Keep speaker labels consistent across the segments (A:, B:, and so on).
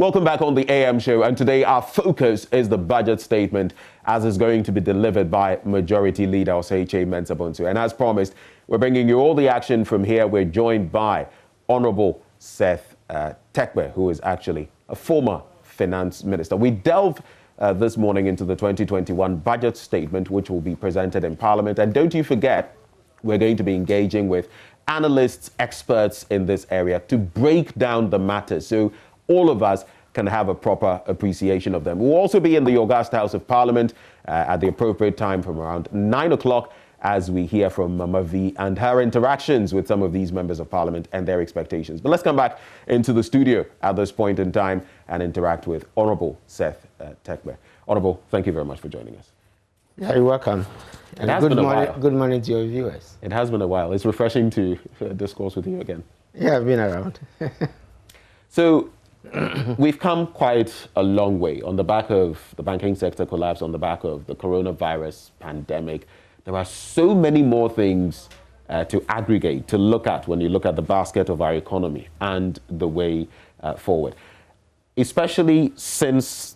A: Welcome back on the AM show, and today our focus is the budget statement as is going to be delivered by Majority Leader Oseche Mensah-Bonsu. And as promised, we're bringing you all the action from here. We're joined by Honorable Seth Terkper, who is actually a former finance minister. We delve this morning into the 2021 budget statement, which will be presented in Parliament. And don't you forget, we're going to be engaging with analysts, experts in this area to break down the matter so all of us can have a proper appreciation of them. We'll also be in the August House of Parliament at the appropriate time from around 9 o'clock as we hear from Mama V and her interactions with some of these members of Parliament and their expectations. But let's come back into the studio at this point in time and interact with Honorable Seth Terkper. Honorable, thank you very much for joining us.
B: Yeah, you're welcome. And good morning to your viewers.
A: It has been a while. It's refreshing to discourse with you again.
B: Yeah, I've been around.
A: So we've come quite a long way on the back of the banking sector collapse, on the back of the coronavirus pandemic. There are so many more things to aggregate, to look at when you look at the basket of our economy and the way forward, especially since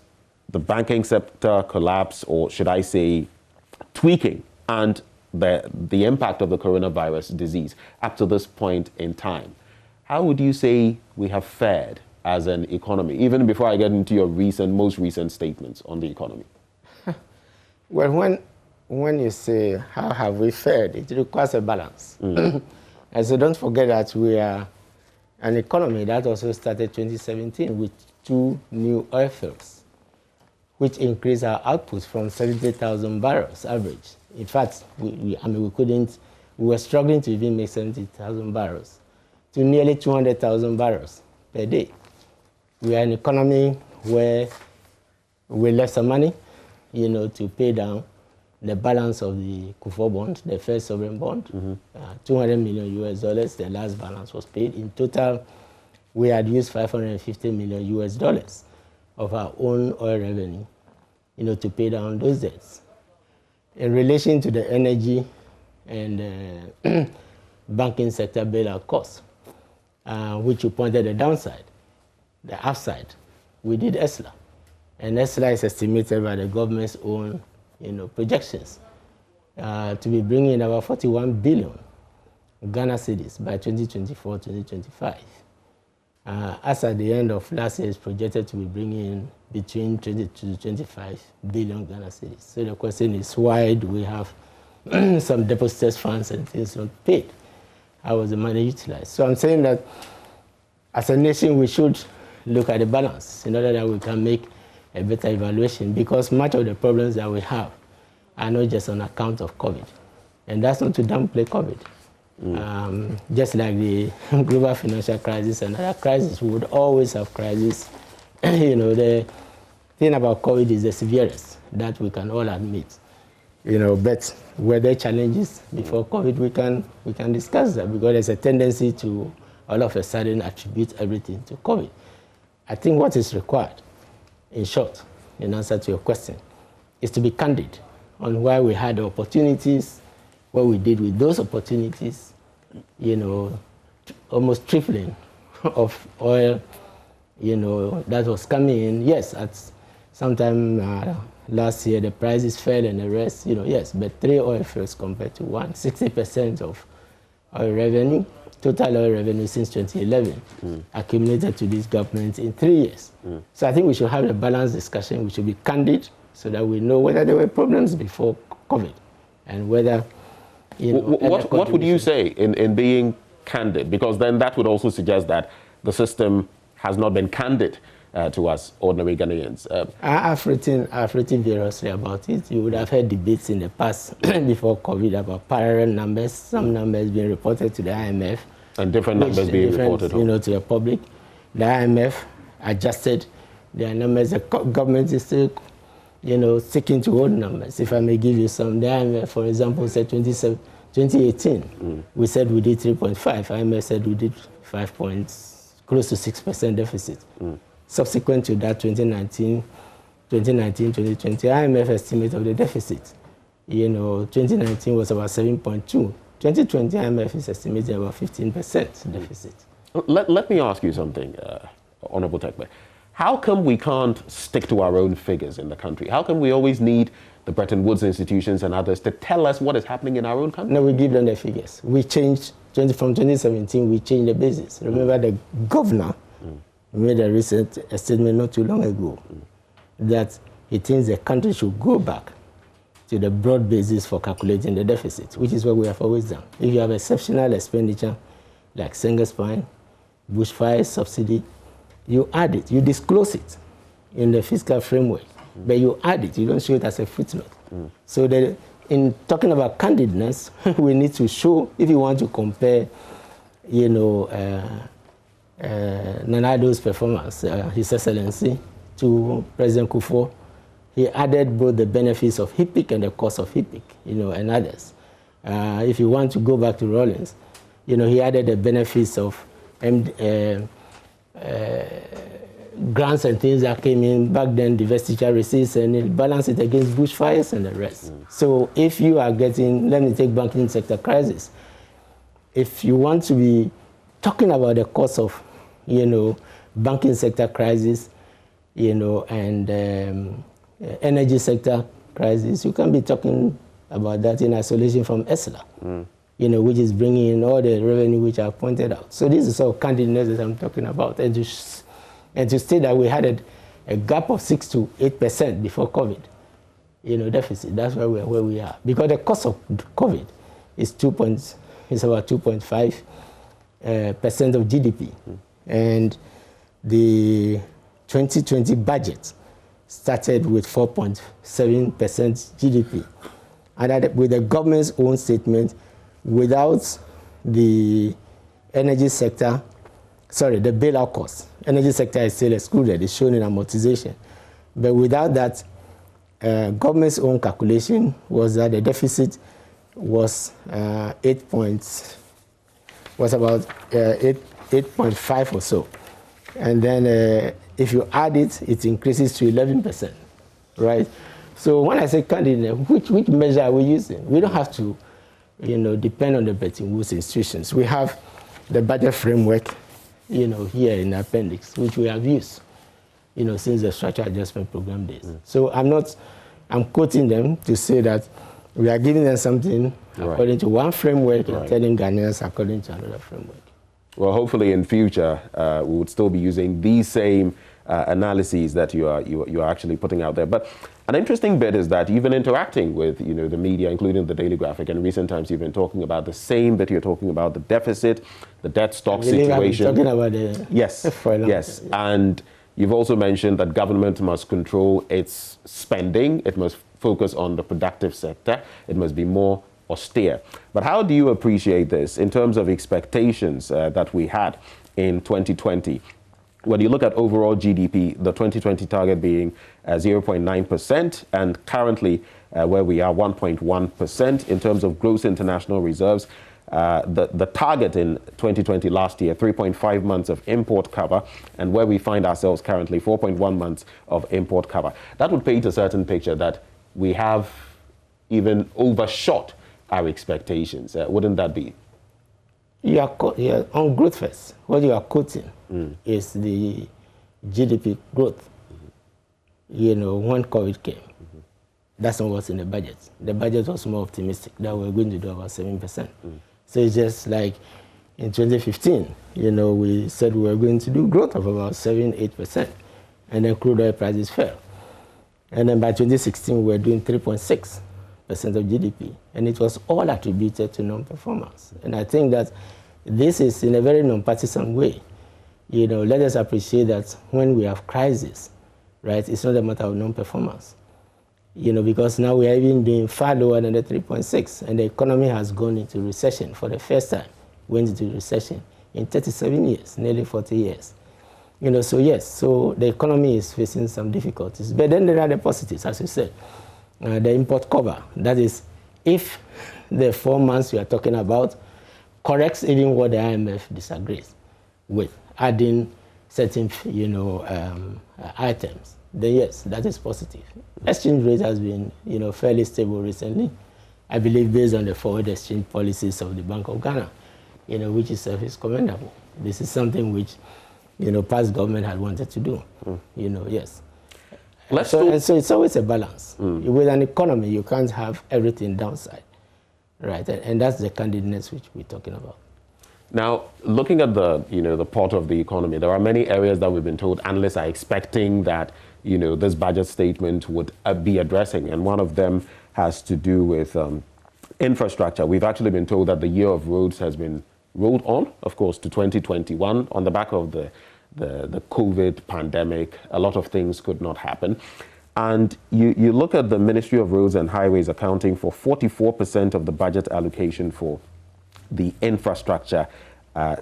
A: the banking sector collapse, or should I say tweaking, and the impact of the coronavirus disease up to this point in time. How would you say we have fared as an economy, even before I get into your most recent statements on the economy?
B: Well, when you say how have we fared, it requires a balance. And so don't forget that we are an economy that also started 2017 with 2 new oil fields, which increased our output from 70,000 barrels average. In fact, we were struggling to even make 70,000 barrels to nearly 200,000 barrels per day. We are an economy where we left some money, to pay down the balance of the Kufuor bond, the first sovereign bond, $200 million US. The last balance was paid. In total, we had used $550 million US of our own oil revenue, to pay down those debts. In relation to the energy and banking sector bailout costs, which you pointed the downside, the upside, we did ESLA. And ESLA is estimated by the government's own projections to be bringing in about 41 billion Ghana cedis by 2024, 2025. As at the end of last year, it's projected to be bringing in between 20 to 25 billion Ghana cedis. So the question is, why do we have some deposited funds and things not paid? How was the money utilized? So I'm saying that as a nation, we should look at the balance in order that we can make a better evaluation, because much of the problems that we have are not just on account of COVID. And that's not to downplay COVID. Just like the global financial crisis and other crises, we would always have crises. The thing about COVID is the severest, that we can all admit. But were there challenges before COVID? We can discuss that, because there's a tendency to all of a sudden attribute everything to COVID. I think what is required, in short, in answer to your question, is to be candid on why we had the opportunities, what we did with those opportunities, almost tripling of oil, that was coming in. Yes, at sometime last year, the prices fell and the rest, yes, but 3 oil fields compared to 1, 60% of oil revenue, total oil revenue since 2011, accumulated to this government in 3 years. So I think we should have a balanced discussion. We should be candid so that we know whether there were problems before COVID and whether,
A: What would you say in being candid? Because then that would also suggest that the system has not been candid to us ordinary Ghanaians.
B: I've written variously about it. You would have heard debates in the past before COVID about parallel numbers, some numbers being reported to the IMF.
A: And different numbers being reported
B: to the public. The IMF adjusted their numbers. The government is still, sticking to old numbers. If I may give you some, the IMF, for example, said 2018, we said we did 3.5. IMF said we did 5 points, close to 6% deficit. Subsequent to that, 2019, 2020, IMF estimate of the deficit. 2019 was about 7.2. 2020, IMF is estimating about 15% deficit.
A: Let me ask you something, Honorable Terkper. How come we can't stick to our own figures in the country? How come we always need the Bretton Woods institutions and others to tell us what is happening in our own country?
B: No, we give them the figures. We changed, from 2017, we changed the basis. Remember the governor made a recent statement not too long ago that he thinks the country should go back to the broad basis for calculating the deficit, which is what we have always done. If you have exceptional expenditure, like Senger's Pine, bushfire subsidy, you add it, you disclose it in the fiscal framework, but you add it, you don't show it as a footnote. So that in talking about candidness, we need to show, if you want to compare, you know, Nana Addo's performance, His Excellency, to President Kufuor, he added both the benefits of HIPIC and the cost of HIPIC, you know, and others. If you want to go back to Rawlings, you know, he added the benefits of grants and things that came in back then, divestiture receipts, and it balanced it against bushfires and the rest. So if you are getting, let me take banking sector crisis. If you want to be talking about the cost of, you know, banking sector crisis, you know, and energy sector crisis, you can't be talking about that in isolation from ESLA, you know, which is bringing in all the revenue which I've pointed out. So this is sort of candidness that I'm talking about. And to state that we had a gap of 6 to 8% before COVID, you know, deficit. That's why we are where we are. Because the cost of COVID is about 2.5% of GDP. And the 2020 budget started with 4.7% GDP. And that with the government's own statement, without the energy sector, sorry, the bailout cost. Energy sector is still excluded, it's shown in amortization. But without that, government's own calculation was that the deficit was about 8.5 or so. And then if you add it, it increases to 11%, right? So when I say candidate, which measure are we using? We don't have to, you know, depend on the Bretton Woods institutions. We have the budget framework, you know, here in the appendix, which we have used, you know, since the structural adjustment program days. So I'm quoting them to say that we are giving them something according to one framework and telling Ghanaians according to another framework.
A: Well, hopefully in future, we would still be using these same analyses that you are actually putting out there. But an interesting bit is that you've been interacting with, you know, the media, including the Daily Graphic, and in recent times you've been talking about the same that you're talking about, the deficit, the debt stock situation.
B: I've been talking about the
A: yes,
B: for a long time.
A: And you've also mentioned that government must control its spending. It must focus on the productive sector. It must be more austere. But how do you appreciate this in terms of expectations that we had in 2020? When you look at overall GDP, the 2020 target being 0.9%, and currently where we are 1.1% in terms of gross international reserves. The target in 2020 last year, 3.5 months of import cover, and where we find ourselves currently, 4.1 months of import cover. That would paint a certain picture that we have even overshot our expectations. Wouldn't that be?
B: You are on growth first. What you are quoting is the GDP growth. You know, when COVID came, that's not what's in the budget. The budget was more optimistic that we're going to do about 7%. So it's just like in 2015, you know, we said we were going to do growth of about 7-8%, and then crude oil prices fell. And then by 2016, we were doing 3.6% of GDP, and it was all attributed to non-performance. And I think that this is in a very non-partisan way. You know, let us appreciate that when we have crisis, right, it's not a matter of non-performance. You know, because now we are even doing far lower than the 3.6, and the economy has gone into recession for the first time. Went into recession in 37 years, nearly 40 years. You know, so yes, so the economy is facing some difficulties. But then there are the positives, as you said. The import cover, that is, if the 4 months we are talking about corrects even what the IMF disagrees with, adding certain, you know, items, then yes, that is positive. Exchange rate has been, you know, fairly stable recently, I believe, based on the forward exchange policies of the Bank of Ghana, you know, which itself is commendable. This is something which past government had wanted to do. Yes.
A: So
B: it's always a balance. With an economy, you can't have everything downside, right? And that's the candidness which we're talking about.
A: Now, looking at the part of the economy, there are many areas that we've been told analysts are expecting that this budget statement would be addressing, and one of them has to do with infrastructure. We've actually been told that the year of roads has been rolled on, of course, to 2021 on the back of the COVID pandemic. A lot of things could not happen. And you look at the Ministry of Roads and Highways accounting for 44% of the budget allocation for the infrastructure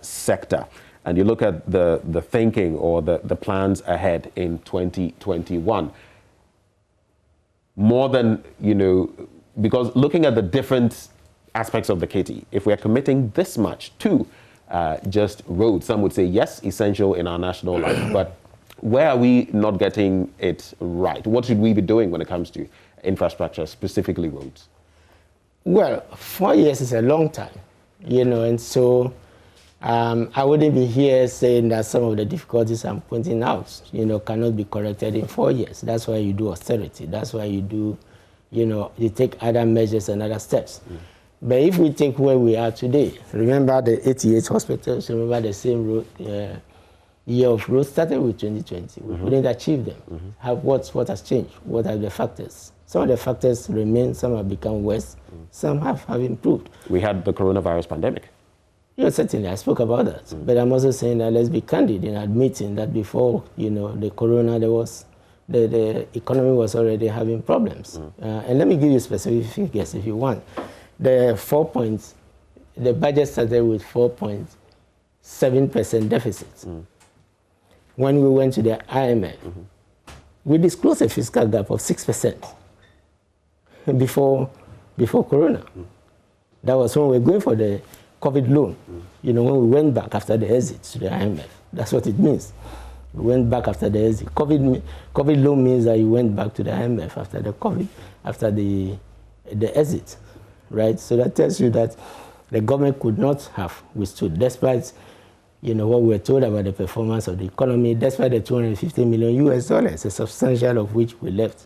A: sector. And you look at the thinking or the plans ahead in 2021. More than, because looking at the different aspects of the kitty, if we're committing this much to just roads, some would say yes, essential in our national life, but where are we not getting it right? What should we be doing when it comes to infrastructure, specifically roads?
B: Well, 4 years is a long time, and so I wouldn't be here saying that some of the difficulties I'm pointing out, cannot be corrected in 4 years. That's why you do austerity. That's why you do, you take other measures and other steps. But if we take where we are today, remember the 88 hospitals, remember the same road, year of road started with 2020. We couldn't achieve them. What has changed? What are the factors? Some of the factors remain, some have become worse, some have improved.
A: We had the coronavirus pandemic.
B: Yeah, certainly, I spoke about that. But I'm also saying that let's be candid in admitting that before, the corona, the economy was already having problems. And let me give you specific figures if you want. The budget started with 4.7% deficit. When we went to the IMF, we disclosed a fiscal gap of 6% before corona. That was when we were going for the COVID loan. When we went back after the exit to the IMF. That's what it means. We went back after the exit. COVID loan means that you went back to the IMF after the COVID, after the exit, right? So that tells you that the government could not have withstood, despite what we were told about the performance of the economy, despite the $250 million, a substantial of which we left,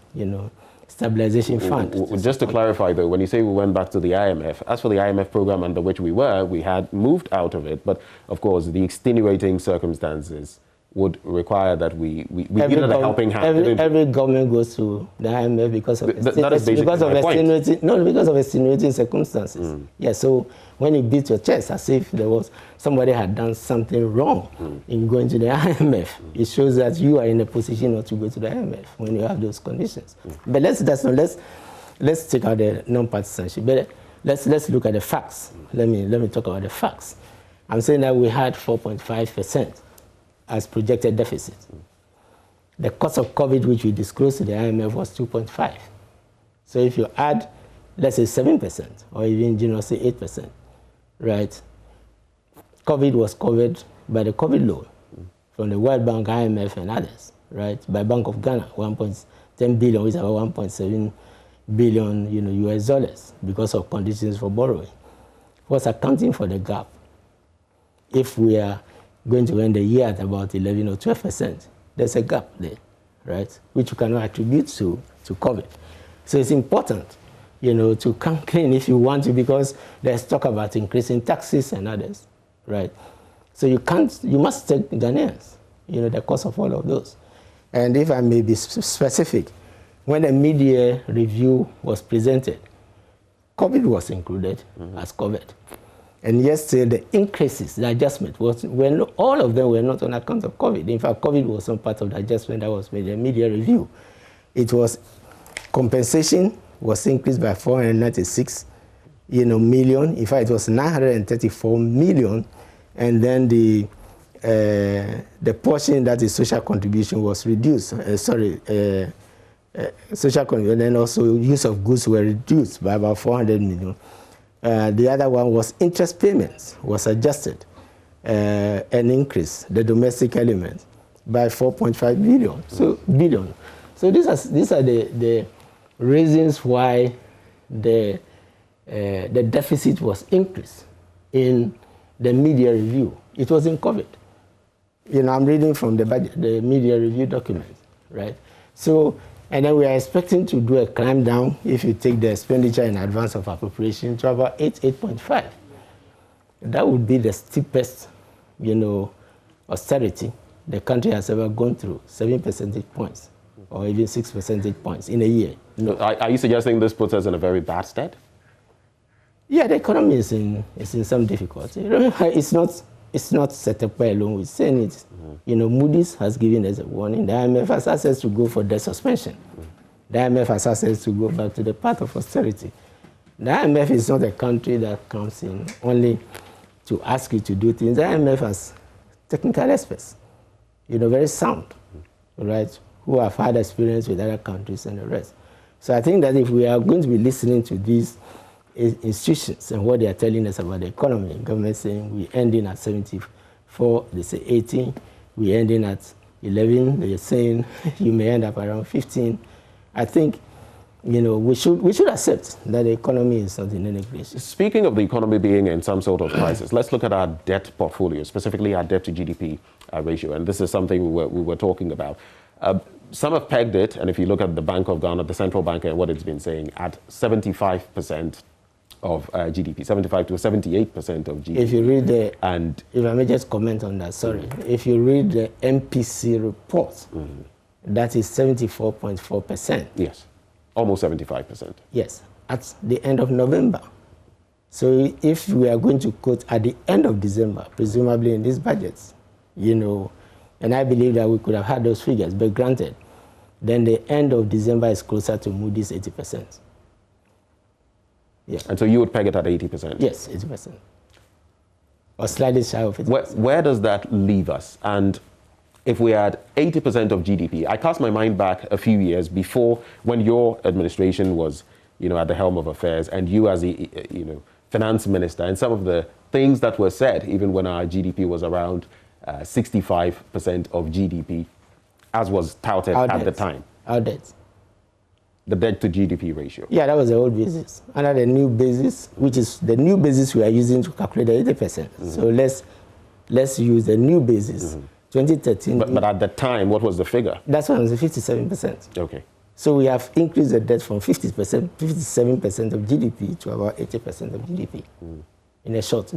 B: stabilization fund.
A: Just to clarify, though, when you say we went back to the IMF, as for the IMF program under which we had moved out of it, but of course the extenuating circumstances would require that we needed a helping hand.
B: Every government goes to the IMF because of extenuating circumstances. Yeah, so when you beat your chest as if somebody had done something wrong in going to the IMF, it shows that you are in a position not to go to the IMF when you have those conditions. But let's take out the non-partisanship. But let's look at the facts. Let me talk about the facts. I'm saying that we had 4.5% as projected deficit. The cost of COVID, which we disclosed to the IMF, was 2.5. So if you add, let's say 7%, or even say 8%, right? COVID was covered by the COVID loan from the World Bank, IMF, and others, right? By Bank of Ghana, 1.10 billion, which is about 1.7 billion, US dollars, because of conditions for borrowing. What's accounting for the gap? If we are going to end the year at about 11 or 12%, there's a gap there, right? Which you cannot attribute to COVID. So it's important, to come clean if you want to, because there's talk about increasing taxes and others, right? So you must take Ghanaians, the cost of all of those. And if I may be specific, when the mid-year review was presented, COVID was included as COVID. And yet still the increases, the adjustment, when all of them were not on account of COVID. In fact, COVID was some part of the adjustment that was made in the media review. It was compensation was increased by 496 million. In fact, it was 934 million. And then the portion that is social contribution was reduced. Social contribution, and then also use of goods were reduced by about 400 million. The other one was interest payments was adjusted and increased, the domestic element, by 4.5 billion. So these are the reasons why the deficit was increased in the media review. It was in COVID. I'm reading from the budget, the media review document, right? So, and then we are expecting to do a climb down if you take the expenditure in advance of appropriation to about 8.5. That would be the steepest, austerity the country has ever gone through, 7 percentage points or even 6 percentage points in a year.
A: No. Are you suggesting this puts us in a very bad state?
B: Yeah, the economy is in some difficulty. It's not Seth Terkper alone with saying it. Moody's has given us a warning. The IMF has asked us to go for debt suspension. The IMF has asked us to go back to the path of austerity. The IMF is not a country that comes in only to ask you to do things. The IMF has technical experts, very sound, right, who have had experience with other countries and the rest. So I think that if we are going to be listening to these institutions and what they are telling us about the economy, government saying we're ending at 74, they say 18, we're ending at 11, they're saying you may end up around 15. I think, we should accept that the economy is not in any place.
A: Speaking of the economy being in some sort of crisis, let's look at our debt portfolio, specifically our debt to GDP ratio, and this is something we were talking about. Some have pegged it, and if you look at the Bank of Ghana, the central bank, and what it's been saying, at 75% of GDP, 75 to 78% of GDP.
B: If you read if I may just comment on that, sorry. If you read the MPC report, that is 74.4%.
A: Yes, almost 75%.
B: Yes, at the end of November. So if we are going to quote at the end of December, presumably in these budgets, and I believe that we could have had those figures, but granted, then the end of December is closer to Moody's 80%. Yeah.
A: And so you would peg it at 80%?
B: Yes, 80%. Or slightly shy of 80%.
A: Where does that leave us? And if we are at 80% of GDP, I cast my mind back a few years before when your administration was, at the helm of affairs, and you as the, finance minister, and some of the things that were said, even when our GDP was around 65% of GDP, as was touted at the time.
B: Our debt.
A: The debt to GDP ratio.
B: Yeah, that was the old basis. Under the new basis, which is the new basis we are using to calculate the 80%. So let's use the new basis. 2013.
A: But at the time, what was the figure?
B: That's when it was 57%.
A: Okay.
B: So we have increased the debt from 57% of GDP to about 80% of GDP in a short.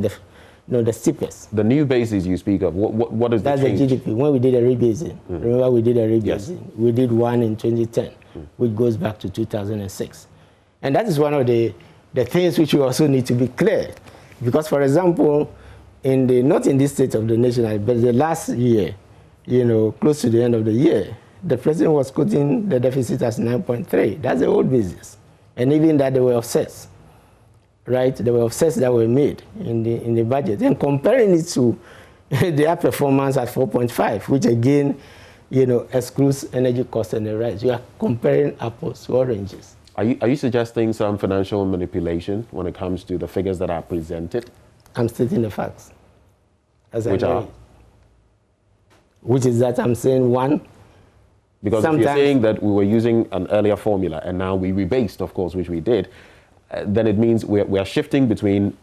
B: The steepest.
A: The new basis you speak of, what is
B: That's
A: the change?
B: the GDP. When we did a rebasing, remember we did a rebasing.
A: Yes.
B: We did one in 2010, which goes back to 2006. And that is one of the things which we also need to be clear. Because, for example, not in this state of the nation, but the last year, close to the end of the year, the president was quoting the deficit as 9.3. That's the old basis. And even that, there were offsets. Right, there were offsets that were made in the budget, and comparing it to their performance at 4.5, which again, excludes energy costs and the rest. You are comparing apples to oranges.
A: Are you suggesting some financial manipulation when it comes to the figures that are presented?
B: I'm stating the facts.
A: Which
B: is that I'm saying one.
A: Because if you're saying that we were using an earlier formula and now we rebased, of course, which we did, then it means we are shifting between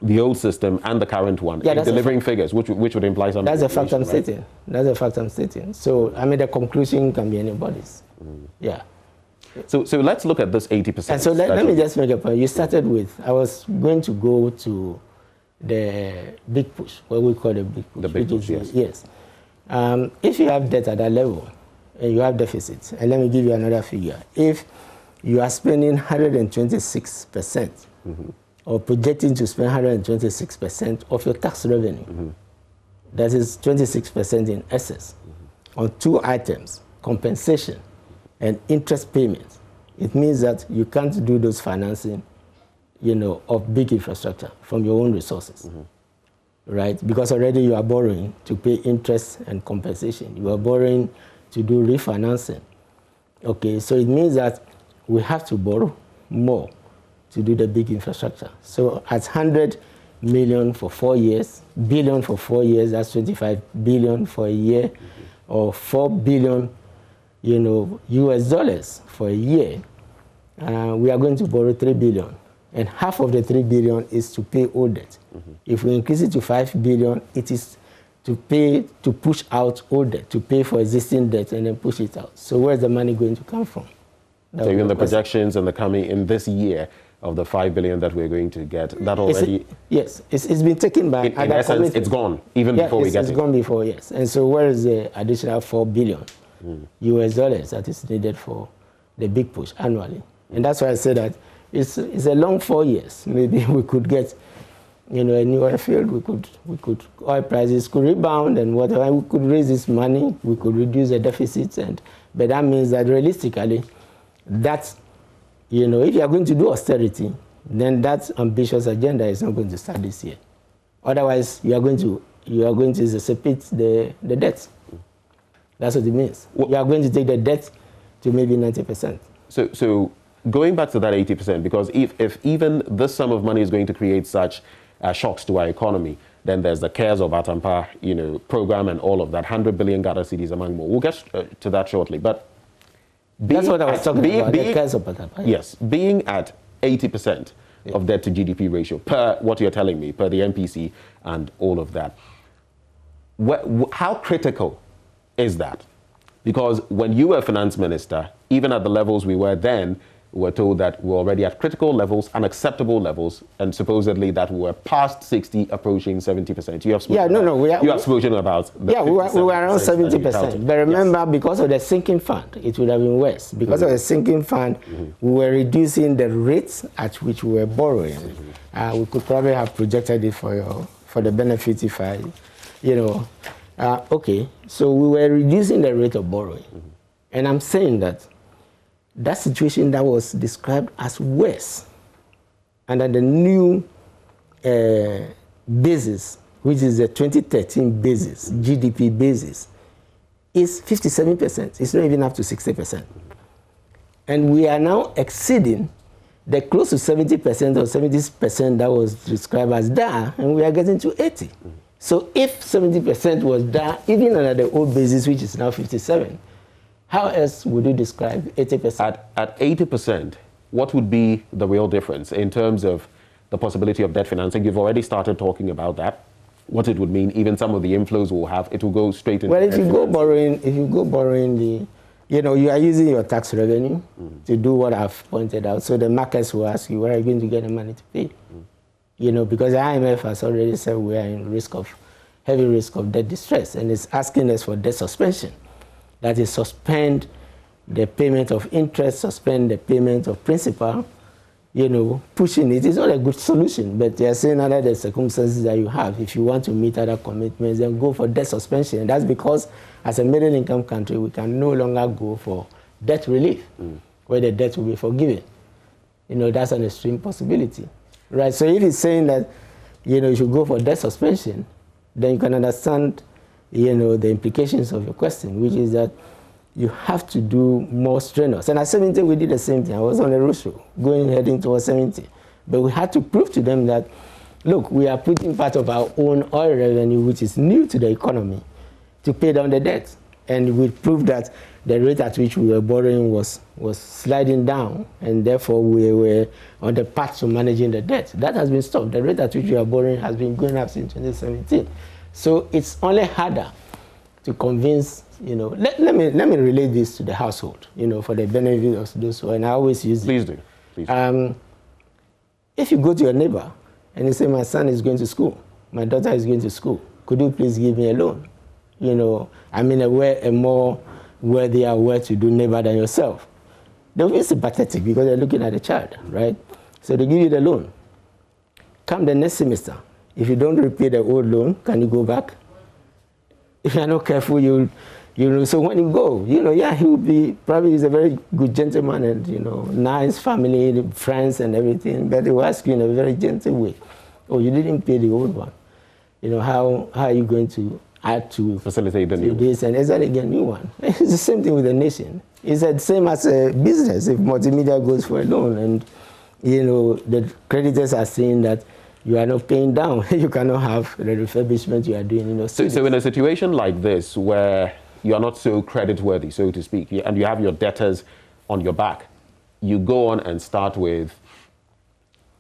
A: the old system and the current one, delivering figures, which would imply some.
B: That's a fact I'm stating. That's a fact I'm stating. So, the conclusion can be anybody's. Yeah.
A: So let's look at this 80%.
B: And so let me just make a point. You started with, I was going to go to the big push, what we call the big push.
A: The big push, yes.
B: Yes. If you have debt at that level, and you have deficits, and let me give you another figure. If you are spending 126%, or projecting to spend 126% of your tax revenue, that is 26% in excess, on two items, compensation and interest payments. It means that you can't do those financing, of big infrastructure from your own resources, right? Because already you are borrowing to pay interest and compensation. You are borrowing to do refinancing. Okay, so it means that we have to borrow more to do the big infrastructure. So at 100 million for 4 years, billion for 4 years, that's 25 billion for a year, or 4 billion, US dollars for a year. We are going to borrow 3 billion. And half of the 3 billion is to pay old debt. If we increase it to 5 billion, it is to push out old debt, to pay for existing debt and then push it out. So where's the money going to come from?
A: So even the projections in this year of the 5 billion that we're going to get, that already...
B: Yes, it's been taken by...
A: In essence, it's gone, even before we get it.
B: It's gone before, yes. And so where is the additional 4 billion US dollars that is needed for the big push annually? And that's why I say that it's a long 4 years. Maybe we could get, a new oil field, oil prices could rebound and whatever. We could raise this money, we could reduce the deficits, but that means that realistically, that's, if you are going to do austerity, then that ambitious agenda is not going to start this year. Otherwise, you are going to dissipate the debt. That's what it means. You are going to take the debt to maybe 90%.
A: So going back to that 80%, because if even this sum of money is going to create such shocks to our economy, then there's the CARES of Atampa, program and all of that, 100 billion Ghana cedis among more. We'll get to that shortly, but
B: that's what I was talking about, the CARES of Atampa.
A: Yes, being at 80% of debt to GDP ratio, per what you're telling me, per the MPC and all of that, how critical is that? Because when you were finance minister, even at the levels we were then, we were told that we're already at critical levels, unacceptable levels, and supposedly that we were past 60, approaching 70%. You have spoken you have spoken about
B: we were around 70%. But remember, because of the sinking fund, it would have been worse. Because of the sinking fund, we were reducing the rates at which we were borrowing. We could probably have projected it for the benefit if I, okay. So we were reducing the rate of borrowing. And I'm saying that situation that was described as worse under the new basis, which is the 2013 basis, GDP basis, is 57%. It's not even up to 60%. And we are now exceeding the close to 70% or 70% that was described as DAR, and we are getting to 80. So if 70% was DAR, even under the old basis, which is now 57, how else would you describe 80%?
A: At 80%, what would be the real difference in terms of the possibility of debt financing? You've already started talking about that, what it would mean, even some of the inflows we'll have, it will go straight into
B: if you go borrowing you are using your tax revenue to do what I've pointed out. So the markets will ask you, where are you going to get the money to pay? Because the IMF has already said we are in heavy risk of debt distress, and it's asking us for debt suspension. That is, suspend the payment of interest, suspend the payment of principal, pushing it. It's not a good solution, but they are saying under the circumstances that you have, if you want to meet other commitments, then go for debt suspension. And that's because as a middle income country, we can no longer go for debt relief, where the debt will be forgiven. That's an extreme possibility, right? So if he's saying that, you should go for debt suspension, then you can understand the implications of your question, which is that you have to do more strenuous. And at 70, we did the same thing. I was on a roadshow, heading towards 70. But we had to prove to them that, look, we are putting part of our own oil revenue, which is new to the economy, to pay down the debt. And we proved that the rate at which we were borrowing was sliding down, and therefore we were on the path to managing the debt. That has been stopped. The rate at which we are borrowing has been going up since 2017. So it's only harder to convince, let me relate this to the household, for the benefit of those who, and I always use
A: Please do.
B: If you go to your neighbor and you say, my son is going to school, my daughter is going to school, could you please give me a loan? A more worthier, well-to-do neighbor than yourself. They'll be sympathetic because they're looking at the child, right? So they give you the loan. Come the next semester. If you don't repay the old loan, can you go back? If you're not careful, so when you go, he will be, probably he's a very good gentleman and, nice family, friends and everything, but he will ask you in a very gentle way, oh, you didn't pay the old one. How are you going to add to
A: facilitate the new
B: this? And is that again a new one? It's the same thing with the nation. It's the same as a business. If multimedia goes for a loan and, the creditors are saying that you are not paying down, you cannot have the refurbishment you are doing.
A: So in a situation like this, where you are not so creditworthy, so to speak, and you have your debtors on your back, you go on and start with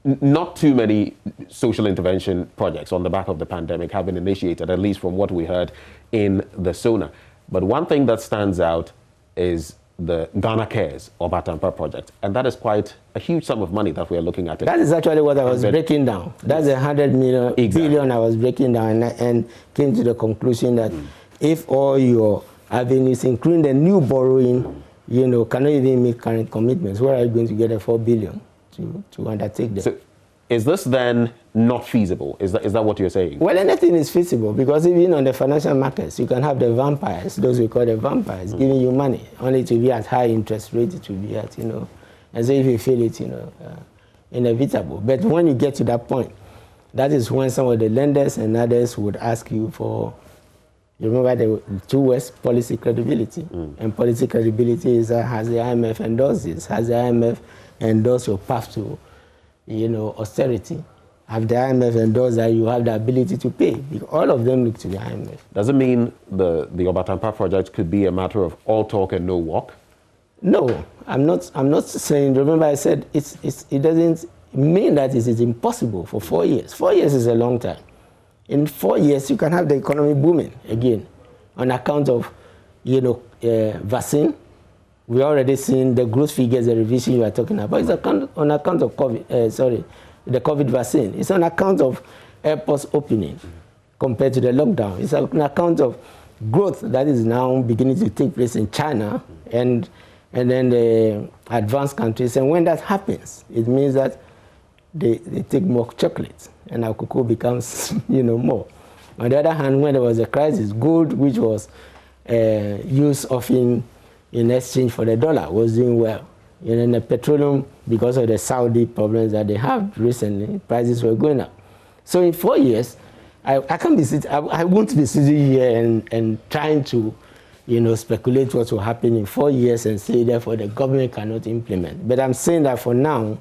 A: not too many social intervention projects on the back of the pandemic have been initiated, at least from what we heard in the SONA. But one thing that stands out is the Ghana Cares or Batampa project, and that is quite a huge sum of money that we are looking at.
B: That is actually what I was breaking down. That's 100 million billion I was breaking down, and came to the conclusion that if all your avenues, including the new borrowing, cannot even meet current commitments, where are you going to get the 4 billion to undertake them?
A: So is this then not feasible? Is that what you're saying?
B: Well, anything is feasible, because even on the financial markets, you can have the vampires, those we call the vampires, giving you money, only to be at high interest rate, to be at, and so if you feel it, inevitable. But when you get to that point, that is when some of the lenders and others would ask you for, you remember the two words, policy credibility. And policy credibility is, has the IMF endorsed this? Has the IMF endorsed your path to, austerity? Have the IMF endorsed that you have the ability to pay? Because all of them look to the IMF.
A: Does it mean the Obatampa project could be a matter of all talk and no walk?
B: No, I'm not saying. Remember, I said it doesn't mean that it is impossible for 4 years. 4 years is a long time. In 4 years, you can have the economy booming again on account of, vaccine. We already seen the growth figures, the revision you are talking about. It's on account of COVID. The COVID vaccine. It's on account of airports opening compared to the lockdown. It's on account of growth that is now beginning to take place in China and then the advanced countries. And when that happens, it means that they take more chocolates and our cocoa becomes, more. On the other hand, when there was a crisis, gold, which was used often in exchange for the dollar, was doing well. And the petroleum, because of the Saudi problems that they have recently, prices were going up. So in 4 years, I can't be sitting, I won't be sitting here and trying to, speculate what will happen in 4 years and say, therefore, the government cannot implement. But I'm saying that for now,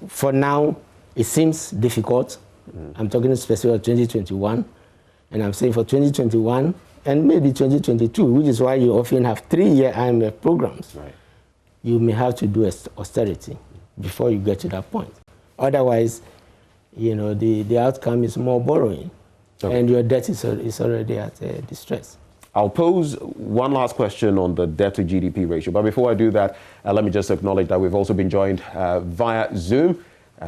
B: for now, it seems difficult. I'm talking specifically about 2021. And I'm saying for 2021, and maybe 2022, which is why you often have 3-year IMF programs.
A: Right.
B: You may have to do austerity before you get to that point. Otherwise, the outcome is more borrowing, and your debt is already at distress.
A: I'll pose one last question on the debt to GDP ratio. But before I do that, let me just acknowledge that we've also been joined via Zoom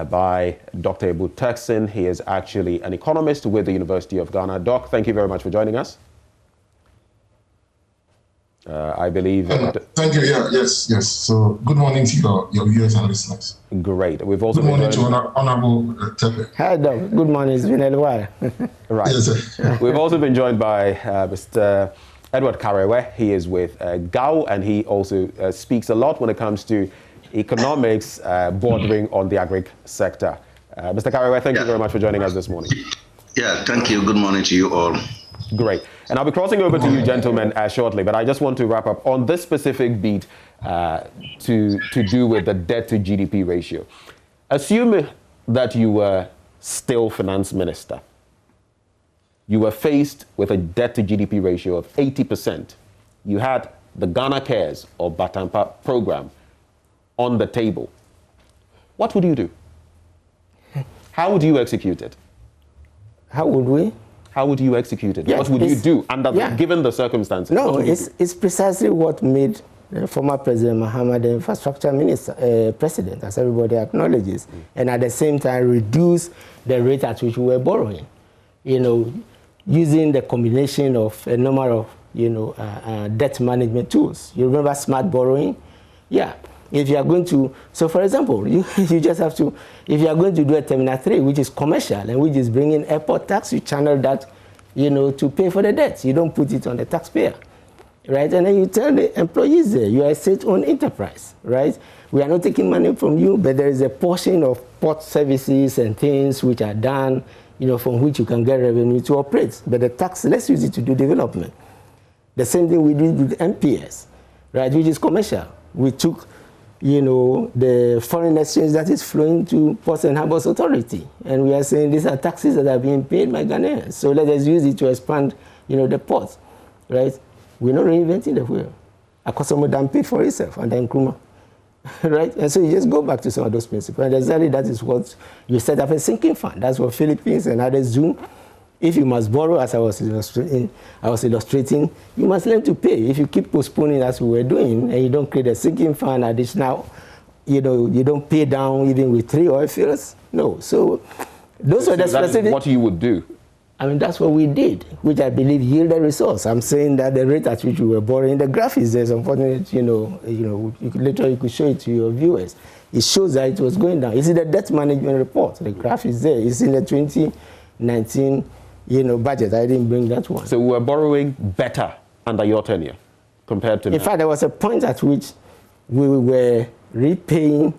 A: by Dr. Ebu Texin. He is actually an economist with the University of Ghana. Doc, thank you very much for joining us. I believe.
C: Thank you. Yeah, yes. So, good morning to your viewers and listeners.
A: Great. We've also
C: good morning to Honorable Terkper.
B: Hi, Doc. Good morning. It's been a while.
A: Right.
C: Yes,
A: We've also been joined by Mr. Edward Karewe. He is with GAO, and he also speaks a lot when it comes to economics bordering on the agri sector. Mr. Karewe, thank you very much for joining us this morning.
D: Yeah, thank you. Good morning to you all.
A: Great. And I'll be crossing over to you gentlemen shortly, but I just want to wrap up on this specific beat to do with the debt to GDP ratio. Assume that you were still finance minister. You were faced with a debt to GDP ratio of 80%. You had the Ghana Cares or Batampa program on the table. What would you do? How would you execute it?
B: How would we?
A: How would you execute it?
B: Yeah,
A: what would you do given the circumstances?
B: No, it's precisely what made former President Mahama the infrastructure president, as everybody acknowledges, and at the same time reduce the rate at which we were borrowing. Using the combination of a number of debt management tools. You remember smart borrowing? Yeah. If you are going to, so for example, you just have to, if you are going to do a Terminal 3, which is commercial and which is bringing airport tax, you channel that, to pay for the debt. You don't put it on the taxpayer, right? And then you tell the employees there, you are a state-owned enterprise, right? We are not taking money from you, but there is a portion of port services and things which are done, from which you can get revenue to operate. But the tax, let's use it to do development. The same thing we did with MPS, right, which is commercial. We took the foreign exchange that is flowing to Ports and Harbors Authority. And we are saying these are taxes that are being paid by Ghanaians. So let us use it to expand, the ports, right? We're not reinventing the wheel. Akosombo Dam paid for itself under Nkrumah. right? And so you just go back to some of those principles. And exactly that is what you set up a sinking fund. That's what Philippines and others do. If you must borrow, as I was illustrating, you must learn to pay. If you keep postponing, as we were doing, and you don't create a sinking fund, additional, you don't pay down even with 3 oil fields. No. So those are the specific.
A: What you would do.
B: I mean, that's what we did, which I believe yielded results. I'm saying that the rate at which we were borrowing, the graph is there. Unfortunately, later you could show it to your viewers. It shows that it was going down. It's in the debt management report. The graph is there. It's in the 2019, budget. I didn't bring that one.
A: So we were borrowing better under your tenure compared to now.
B: In fact, there was a point at which we were repaying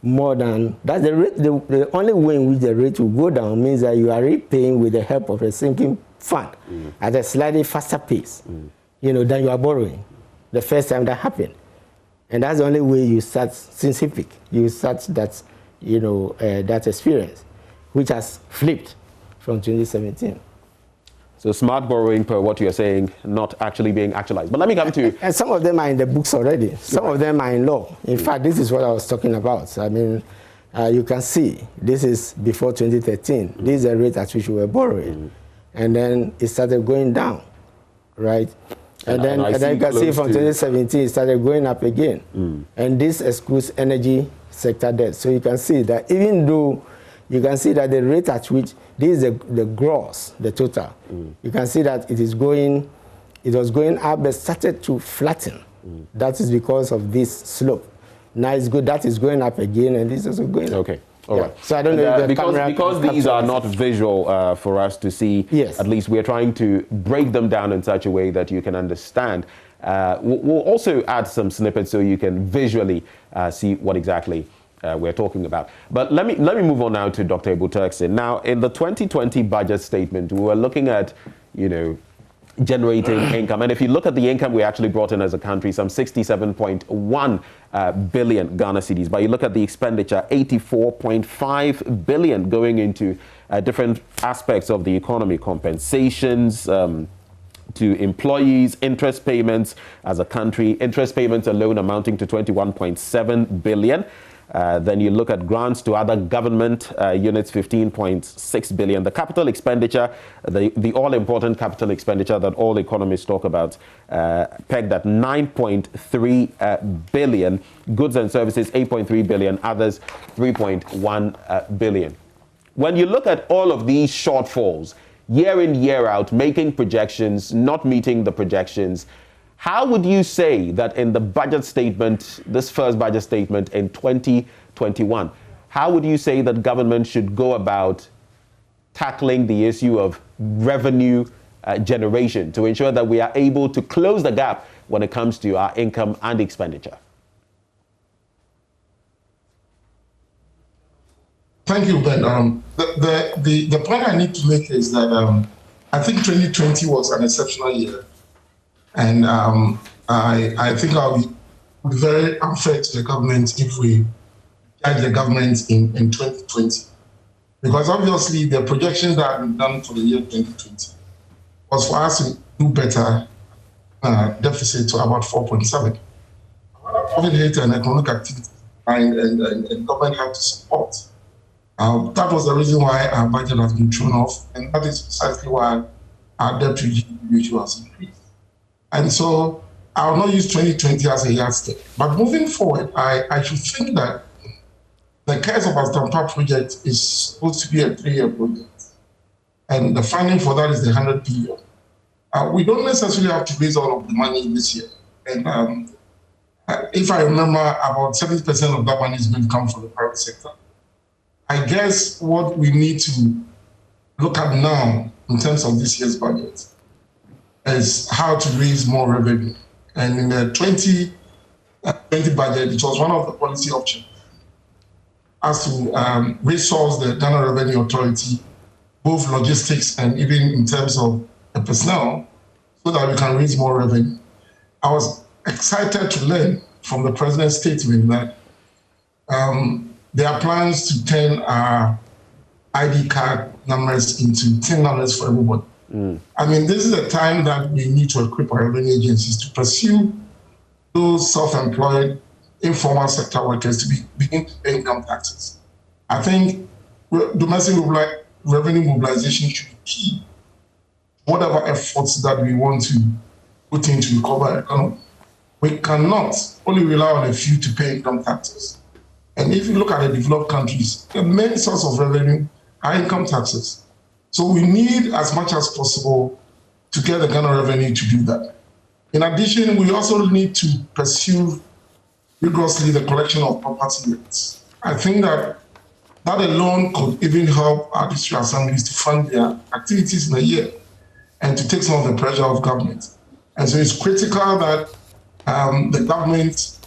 B: more than that's the rate. The only way in which the rate will go down means that you are repaying with the help of a sinking fund at a slightly faster pace, than you are borrowing. The first time that happened, and that's the only way you start since HIPIC. You start that, that experience, which has flipped from 2017.
A: So smart borrowing, per what you're saying, not actually being actualized. But let me come to...
B: And some of them are in the books already. Some of them are in law. In fact, this is what I was talking about. I mean, you can see, this is before 2013. This is the rate at which we were borrowing. And then it started going down, right? And then you can see from 2017, it started going up again. And this excludes energy sector debt. So you can see that even though you can see that the rate at which this is the gross, the total. You can see that it was going up, but started to flatten. That is because of this slope. Now it's good, that is going up again, and this is also going up.
A: Okay, all right.
B: So I don't know if
A: because these are not visual for us to see,
B: yes.
A: At least we're trying to break them down in such a way that you can understand. We'll also add some snippets so you can visually see what exactly we're talking about. But let me move on now to Dr. Ebu Turkson. Now, in the 2020 budget statement, we were looking at, generating income. And if you look at the income we actually brought in as a country, some 67.1 billion Ghana cedis. But you look at the expenditure, 84.5 billion going into different aspects of the economy, compensations, to employees, interest payments as a country, interest payments alone amounting to 21.7 billion. Then you look at grants to other government units, 15.6 billion. The capital expenditure, the all-important capital expenditure that all economists talk about, pegged at 9.3 billion. Goods and services, 8.3 billion. Others, 3.1 billion. When you look at all of these shortfalls, year in, year out, making projections, not meeting the projections, how would you say that in the budget statement, this first budget statement in 2021, how would you say that government should go about tackling the issue of revenue generation to ensure that we are able to close the gap when it comes to our income and expenditure?
C: Thank you, Ben. The point I need to make is that I think 2020 was an exceptional year. And I think I'll be very unfair to the government if we judge the government in 2020. Because obviously the projections that have been done for the year 2020 was for us to do better deficit to about 4.7. COVID hit and economic activity and government had to support. That was the reason why our budget has been thrown off, and that is precisely why our debt to GDP ratio has increased. And so I will not use 2020 as a yardstick. But moving forward, I should think that the case of our Stampa project is supposed to be a 3-year project. And the funding for that is the 100 billion. We don't necessarily have to raise all of the money this year. And if I remember, about 70% of that money is going to come from the private sector. I guess what we need to look at now in terms of this year's budget is how to raise more revenue. And in the 2020 budget, it was one of the policy options as to resource the Ghana Revenue Authority, both logistics and even in terms of the personnel, so that we can raise more revenue. I was excited to learn from the president's statement that there are plans to turn our ID card numbers into TIN numbers for everybody. I mean, this is a time that we need to equip our revenue agencies to pursue those self-employed informal sector workers to begin to pay income taxes. I think domestic revenue mobilization should be key. Whatever efforts that we want to put in to recover the economy, we cannot only rely on a few to pay income taxes. And if you look at the developed countries, the main source of revenue are income taxes. So we need, as much as possible, to get the kind of revenue to do that. In addition, we also need to pursue rigorously the collection of property rates. I think that alone could even help our district assemblies to fund their activities in a year and to take some of the pressure off government. And so it's critical that the government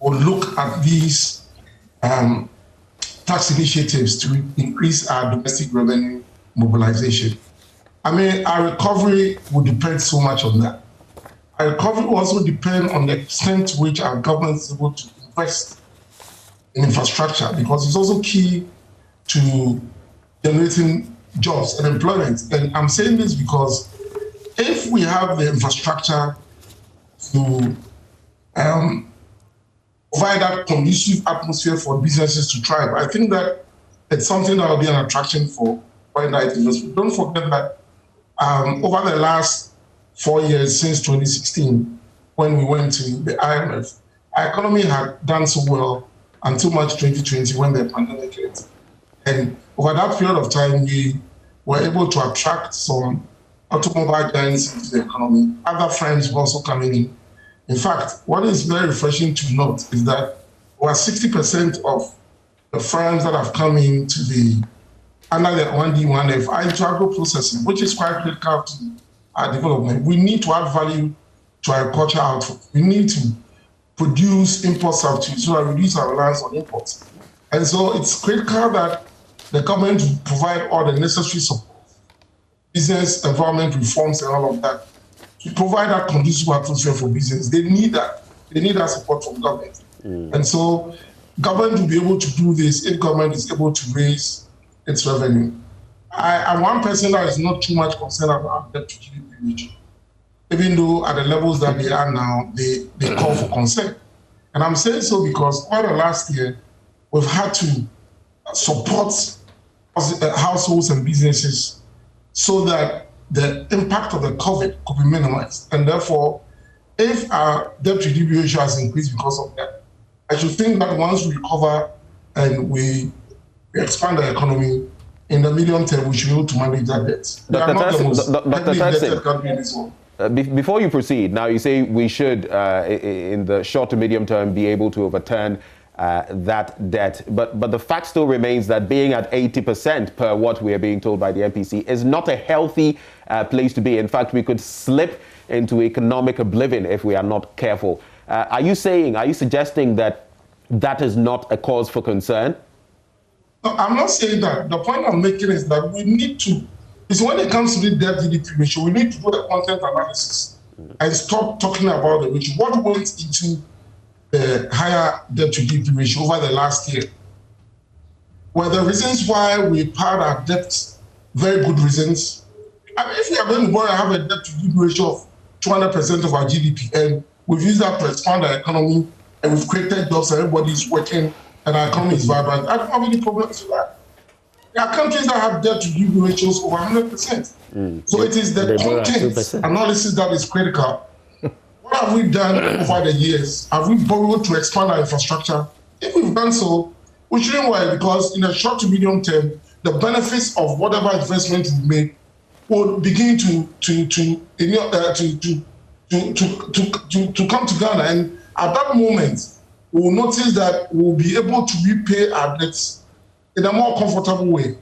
C: will look at these tax initiatives to increase our domestic revenue mobilization. I mean, our recovery will depend so much on that. Our recovery will also depend on the extent to which our government is able to invest in infrastructure, because it's also key to generating jobs and employment. And I'm saying this because if we have the infrastructure to provide that conducive atmosphere for businesses to thrive, I think that it's something that will be an attraction for foreign direct investment. Don't forget that over the last 4 years since 2016, when we went to the IMF, our economy had done so well until March 2020 when the pandemic hit. And over that period of time, we were able to attract some automobile giants into the economy. Other firms were also coming in. In fact, what is very refreshing to note is that over 60% of the firms that have come into under the 1D, 1F are into agro-processing, which is quite critical to our development. We need to add value to our agriculture output. We need to produce import substitutes so that we reduce our reliance on imports. And so it's critical that the government will provide all the necessary support, business environment reforms and all of that, to provide that conducive atmosphere for business. They need that. They need that support from government. And so government will be able to do this if government is able to raise its revenue. I'm one person that is not too much concerned about debt to GDP ratio, even though at the levels that they are now, they call for concern. And I'm saying so because over the last year, we've had to support households and businesses so that the impact of the COVID could be minimized. And therefore, if our debt to GDP ratio has increased because of that, I should think that once we recover and we expand the economy, in the medium term, we should be able to manage that debt. We are not the most heavily indebted country in this world.
A: Before you proceed, now you say we should, in the short to medium term, be able to overturn that debt. But the fact still remains that being at 80% per what we are being told by the MPC is not a healthy place to be. In fact, we could slip into economic oblivion if we are not careful. Are you suggesting that that is not a cause for concern?
C: No, I'm not saying that. The point I'm making is that we need to, when it comes to the debt GDP ratio, we need to do a content analysis and stop talking about the ratio. What went into the higher debt to GDP ratio over the last year? Were the reasons why we paid our debt very good reasons? I mean, if we are going to borrow and have a debt to GDP ratio of 200% of our GDP, and we've used that to expand our economy, and we've created jobs, and everybody's working, and our economy is vibrant, I don't have any problems with that. There are countries that have debt to GDP ratios over 100%. So it is the content analysis that is critical. What have we done over the years? Have we borrowed to expand our infrastructure? If we've done so, we shouldn't worry, because in the short to medium term, the benefits of whatever investment we make will begin to come to Ghana. And at that moment, we will notice that we will be able to repay our debts in a more comfortable way.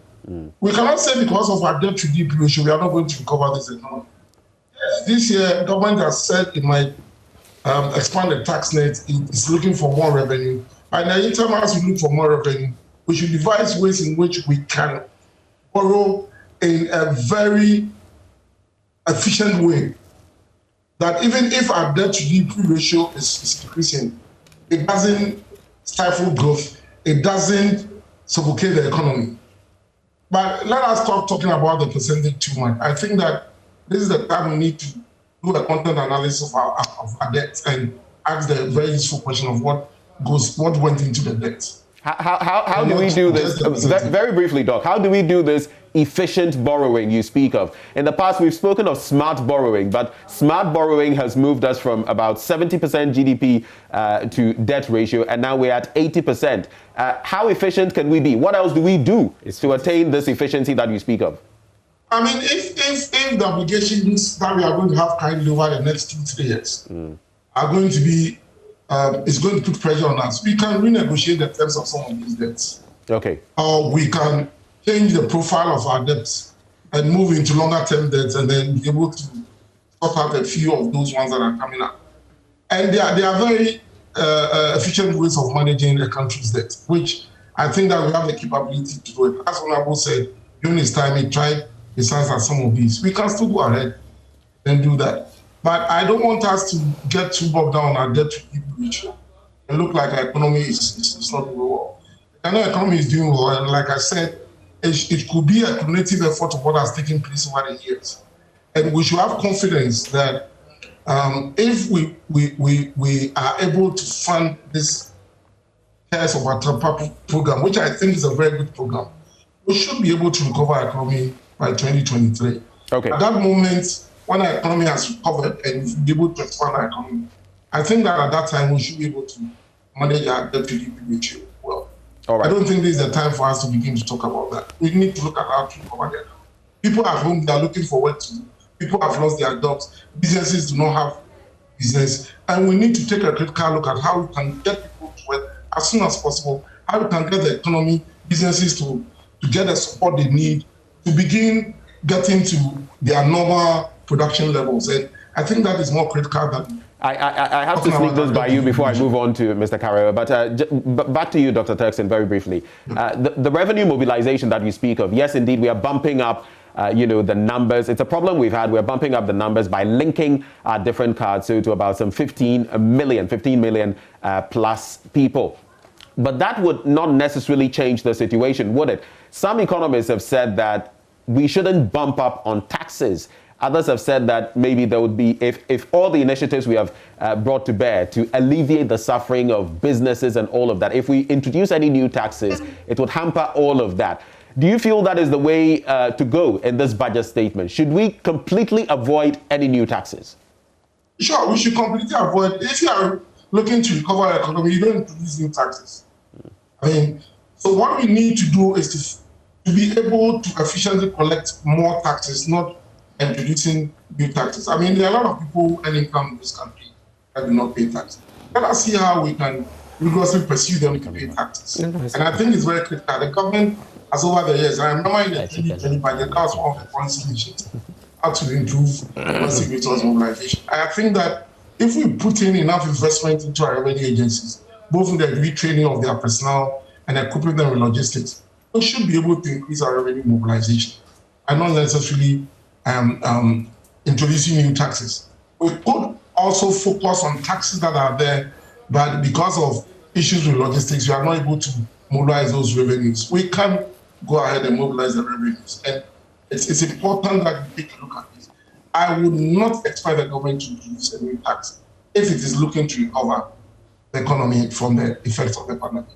C: We cannot say because of our debt to GDP ratio, we are not going to recover this economy. This year, government has said it might expand the tax net. It's looking for more revenue. And in the interim, as we look for more revenue, we should devise ways in which we can borrow in a very efficient way. That even if our debt to GDP ratio is increasing, it doesn't stifle growth. It doesn't suffocate the economy. But let us stop talking about the percentage too much. I think that this is the time we need to do a content analysis of our debt and ask the very useful question of what what went into the debt.
A: How do we do this? Very briefly, Doc, how do we do this efficient borrowing you speak of? In the past, we've spoken of smart borrowing, but smart borrowing has moved us from about 70% GDP to debt ratio, and now we're at 80%. How efficient can we be? What else do we do to attain this efficiency that you speak of?
C: I mean, if the obligations that we are going to have kindly over the next 2-3 years are going to be, it's going to put pressure on us, we can renegotiate the terms of some of these debts.
A: Okay.
C: Or we can change the profile of our debts and move into longer-term debts and then be able to sort out a few of those ones that are coming up. And they are very efficient ways of managing a country's debt, which I think that we have the capability to do it. As Honorable said, during his time, he tried his hands at some of these. We can still go ahead and do that. But I don't want us to get too bogged down on our debt to GDP ratio and look like our economy is not doing well. I know economy is doing well, and like I said, it could be a cumulative effort of what has taken place over the years. And we should have confidence that if we are able to fund this test of our program, which I think is a very good program, we should be able to recover our economy by 2023.
A: Okay.
C: At that moment, when our economy has recovered and we'll be able to expand our economy, I think that at that time we should be able to manage our debt to GDP ratio well.
A: All right.
C: I don't think this is the time for us to begin to talk about that. We need to look at how to recover that. People at home, they are looking for work to do. People have lost their jobs. Businesses do not have business. And we need to take a critical look at how we can get people to work as soon as possible, how we can get the economy, businesses to get the support they need to begin getting to their normal production levels. And I think that is more critical than...
A: I have to sneak this by you before I move on to Mr. Carrera, but back to you, Dr. Terkper, very briefly. The revenue mobilization that you speak of, yes, indeed, we are bumping up the numbers. It's a problem we've had. We're bumping up the numbers by linking our different cards to about some 15 million plus people. But that would not necessarily change the situation, would it? Some economists have said that we shouldn't bump up on taxes. Others have said that maybe there would be, if all the initiatives we have brought to bear to alleviate the suffering of businesses and all of that, if we introduce any new taxes, it would hamper all of that. Do you feel that is the way to go in this budget statement? Should we completely avoid any new taxes?
C: Sure, we should completely avoid. If you are looking to recover our economy, you don't introduce new taxes. I mean, so what we need to do is to be able to efficiently collect more taxes, not introducing new taxes. I mean, there are a lot of people who earn income in this country that do not pay taxes. Let us see how we can rigorously pursue them to pay taxes. And I think it's very critical. The government has over the years, I remember in the 2020 budget, that was one of the policy initiatives, how to improve policy resource mobilization. I think that if we put in enough investment into our revenue agencies, both in the retraining of their personnel and equipping them with logistics, we should be able to increase our revenue mobilization and not necessarily introducing new taxes. We could also focus on taxes that are there, but because of issues with logistics, we are not able to mobilize those revenues. We can go ahead and mobilize the revenues. And it's important that we take a look at this. I would not expect the government to introduce a new tax if it is looking to recover the economy from the effects of the pandemic.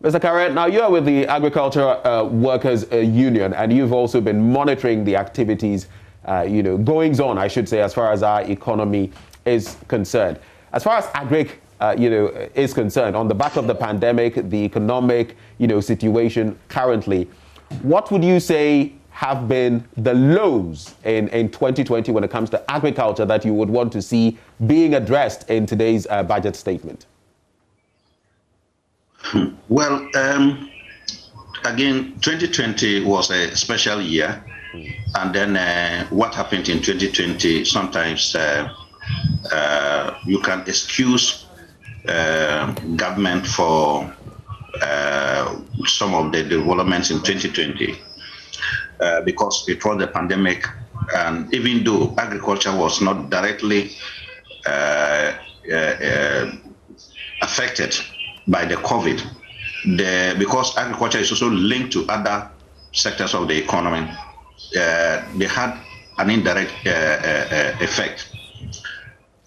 A: Mr. Carrera, now you are with the Agriculture Workers Union, and you've also been monitoring the activities, goings on, I should say, as far as our economy is concerned. As far as agric, is concerned, on the back of the pandemic, the economic, situation currently, what would you say have been the lows in 2020 when it comes to agriculture that you would want to see being addressed in today's budget statement?
D: Well, again, 2020 was a special year. And then what happened in 2020, sometimes you can excuse government for some of the developments in 2020 because it was the pandemic. And even though agriculture was not directly affected by the COVID, because agriculture is also linked to other sectors of the economy, they had an indirect effect.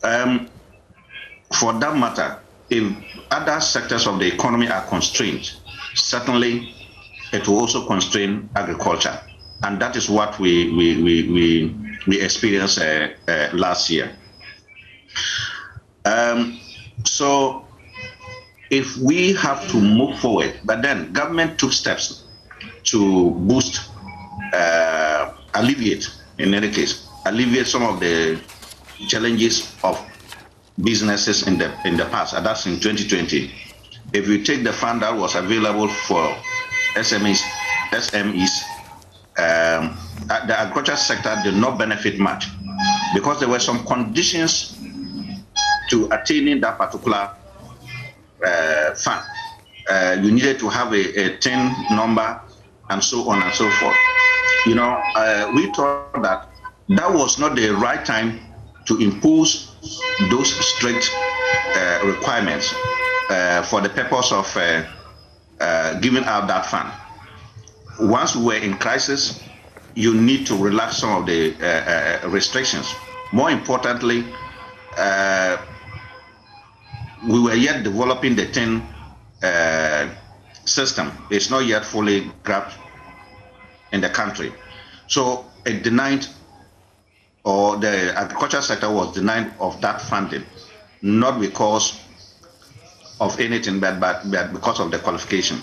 D: For that matter, if other sectors of the economy are constrained, certainly it will also constrain agriculture. And that is what we experienced last year. So if we have to move forward, but then government took steps to boost, alleviate, in any case, alleviate some of the challenges of businesses in the past, and that's in 2020. If you take the fund that was available for SMEs, the agriculture sector did not benefit much because there were some conditions to attaining that particular fund. You needed to have a TIN number and so on and so forth. You know, we thought that was not the right time to impose those strict requirements for the purpose of giving out that fund. Once we were in crisis, you need to relax some of the restrictions. More importantly, we were yet developing the TIN system. It's not yet fully grasped in the country. So it denied, or the agriculture sector was denied of that funding, not because of anything, but because of the qualification.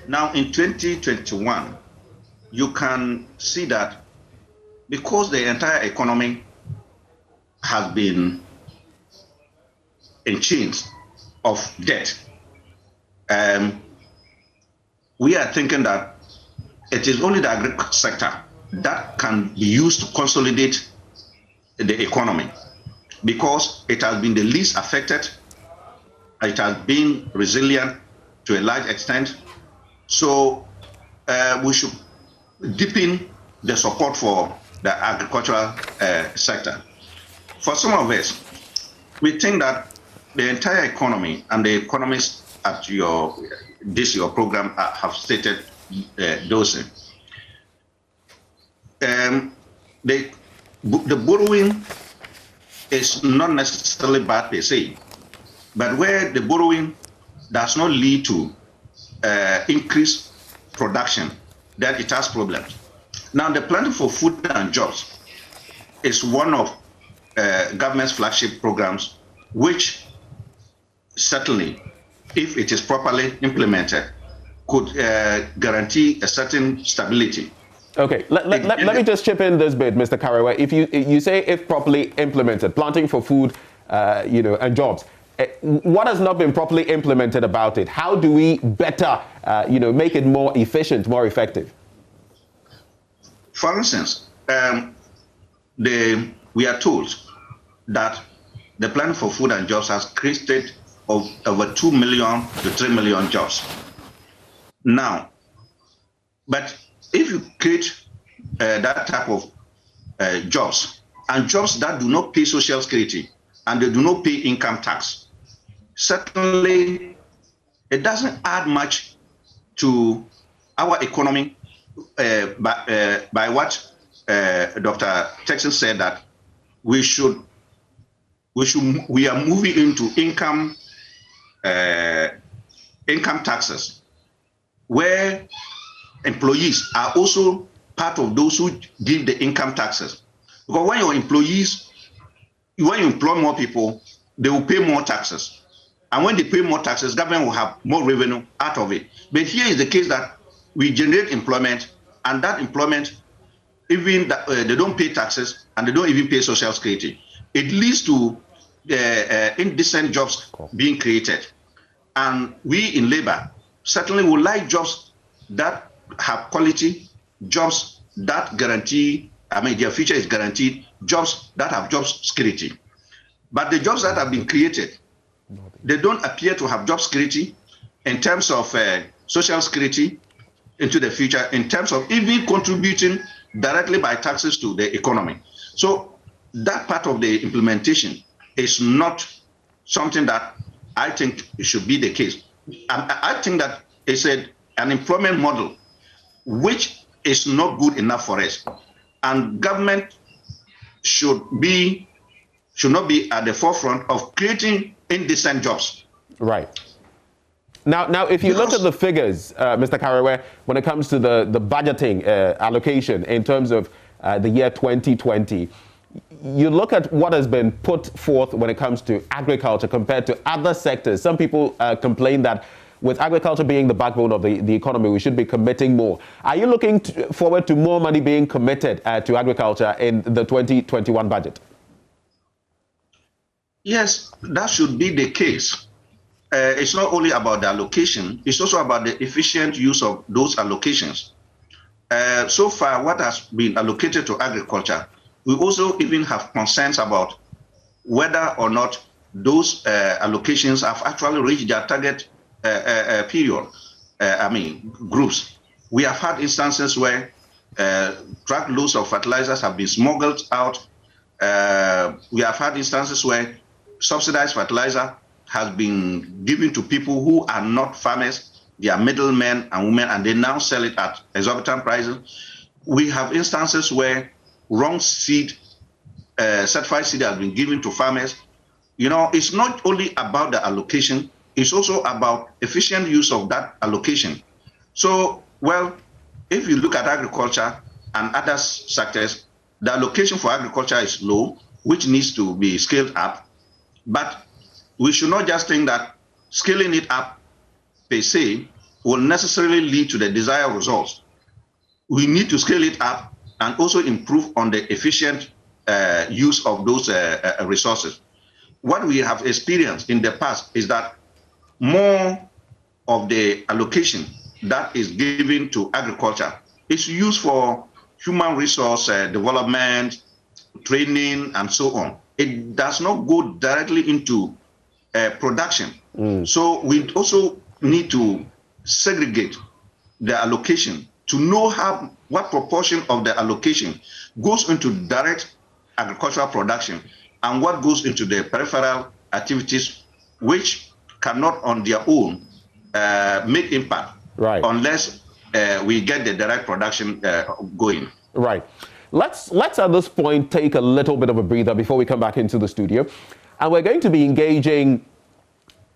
D: Now in 2021, you can see that because the entire economy has been in chains of debt, we are thinking that it is only the agriculture sector that can be used to consolidate the economy, because it has been the least affected, it has been resilient to a large extent. So we should deepen the support for the agricultural sector. For some of us, we think that the entire economy, and the economists at your program have stated those. The borrowing is not necessarily bad per se, but where the borrowing does not lead to increased production, then it has problems. Now, the Plan for Food and Jobs is one of government's flagship programs, which certainly, if it is properly implemented, could guarantee a certain stability.
A: Okay, let me just chip in this bit, Mr. Karewa. If you say if properly implemented, planting for food, and jobs, what has not been properly implemented about it? How do we better, make it more efficient, more effective?
D: For instance, we are told that the Plan for Food and Jobs has created over 2 million to 3 million jobs. Now, but if you create that type of jobs, and jobs that do not pay social security and they do not pay income tax, certainly it doesn't add much to our economy. By what Dr. Texan said, that we are moving into income taxes, where employees are also part of those who give the income taxes. Because when you employ more people, they will pay more taxes. And when they pay more taxes, government will have more revenue out of it. But here is the case that we generate employment, and that employment, even that, they don't pay taxes and they don't even pay social security. It leads to indecent jobs being created. And we in labor certainly would like jobs that have quality, jobs that guarantee, their future is guaranteed, jobs that have job security. But the jobs that have been created, they don't appear to have job security in terms of social security into the future, in terms of even contributing directly by taxes to the economy. So that part of the implementation is not something that I think should be the case. I think that it's an employment model which is not good enough for us, and government should not be at the forefront of creating indecent jobs.
A: Right. Now, if you look at the figures, Mr. Karewe, when it comes to the budgeting allocation in terms of the year 2020, you look at what has been put forth when it comes to agriculture compared to other sectors. Some people complain that with agriculture being the backbone of the economy, we should be committing more. Are you looking forward to more money being committed to agriculture in the 2021 budget?
D: Yes, that should be the case. It's not only about the allocation, it's also about the efficient use of those allocations. So far, what has been allocated to agriculture, we also even have concerns about whether or not those allocations have actually reached their target groups. We have had instances where truckloads of fertilizers have been smuggled out. We have had instances where subsidized fertilizer has been given to people who are not farmers. They are middlemen and women, and they now sell it at exorbitant prices. We have instances where wrong seed, certified seed has been given to farmers. You know, it's not only about the allocation, it's also about efficient use of that allocation. So, well, if you look at agriculture and other sectors, the allocation for agriculture is low, which needs to be scaled up. But we should not just think that scaling it up per se will necessarily lead to the desired results. We need to scale it up and also improve on the efficient use of those resources. What we have experienced in the past is that more of the allocation that is given to agriculture is used for human resource development, training, and so on. It does not go directly into production. So we also need to segregate the allocation to know what proportion of the allocation goes into direct agricultural production and what goes into the peripheral activities, which cannot on their own make impact unless we get the direct production going. Right.
A: Let's at this point take a little bit of a breather before we come back into the studio. And we're going to be engaging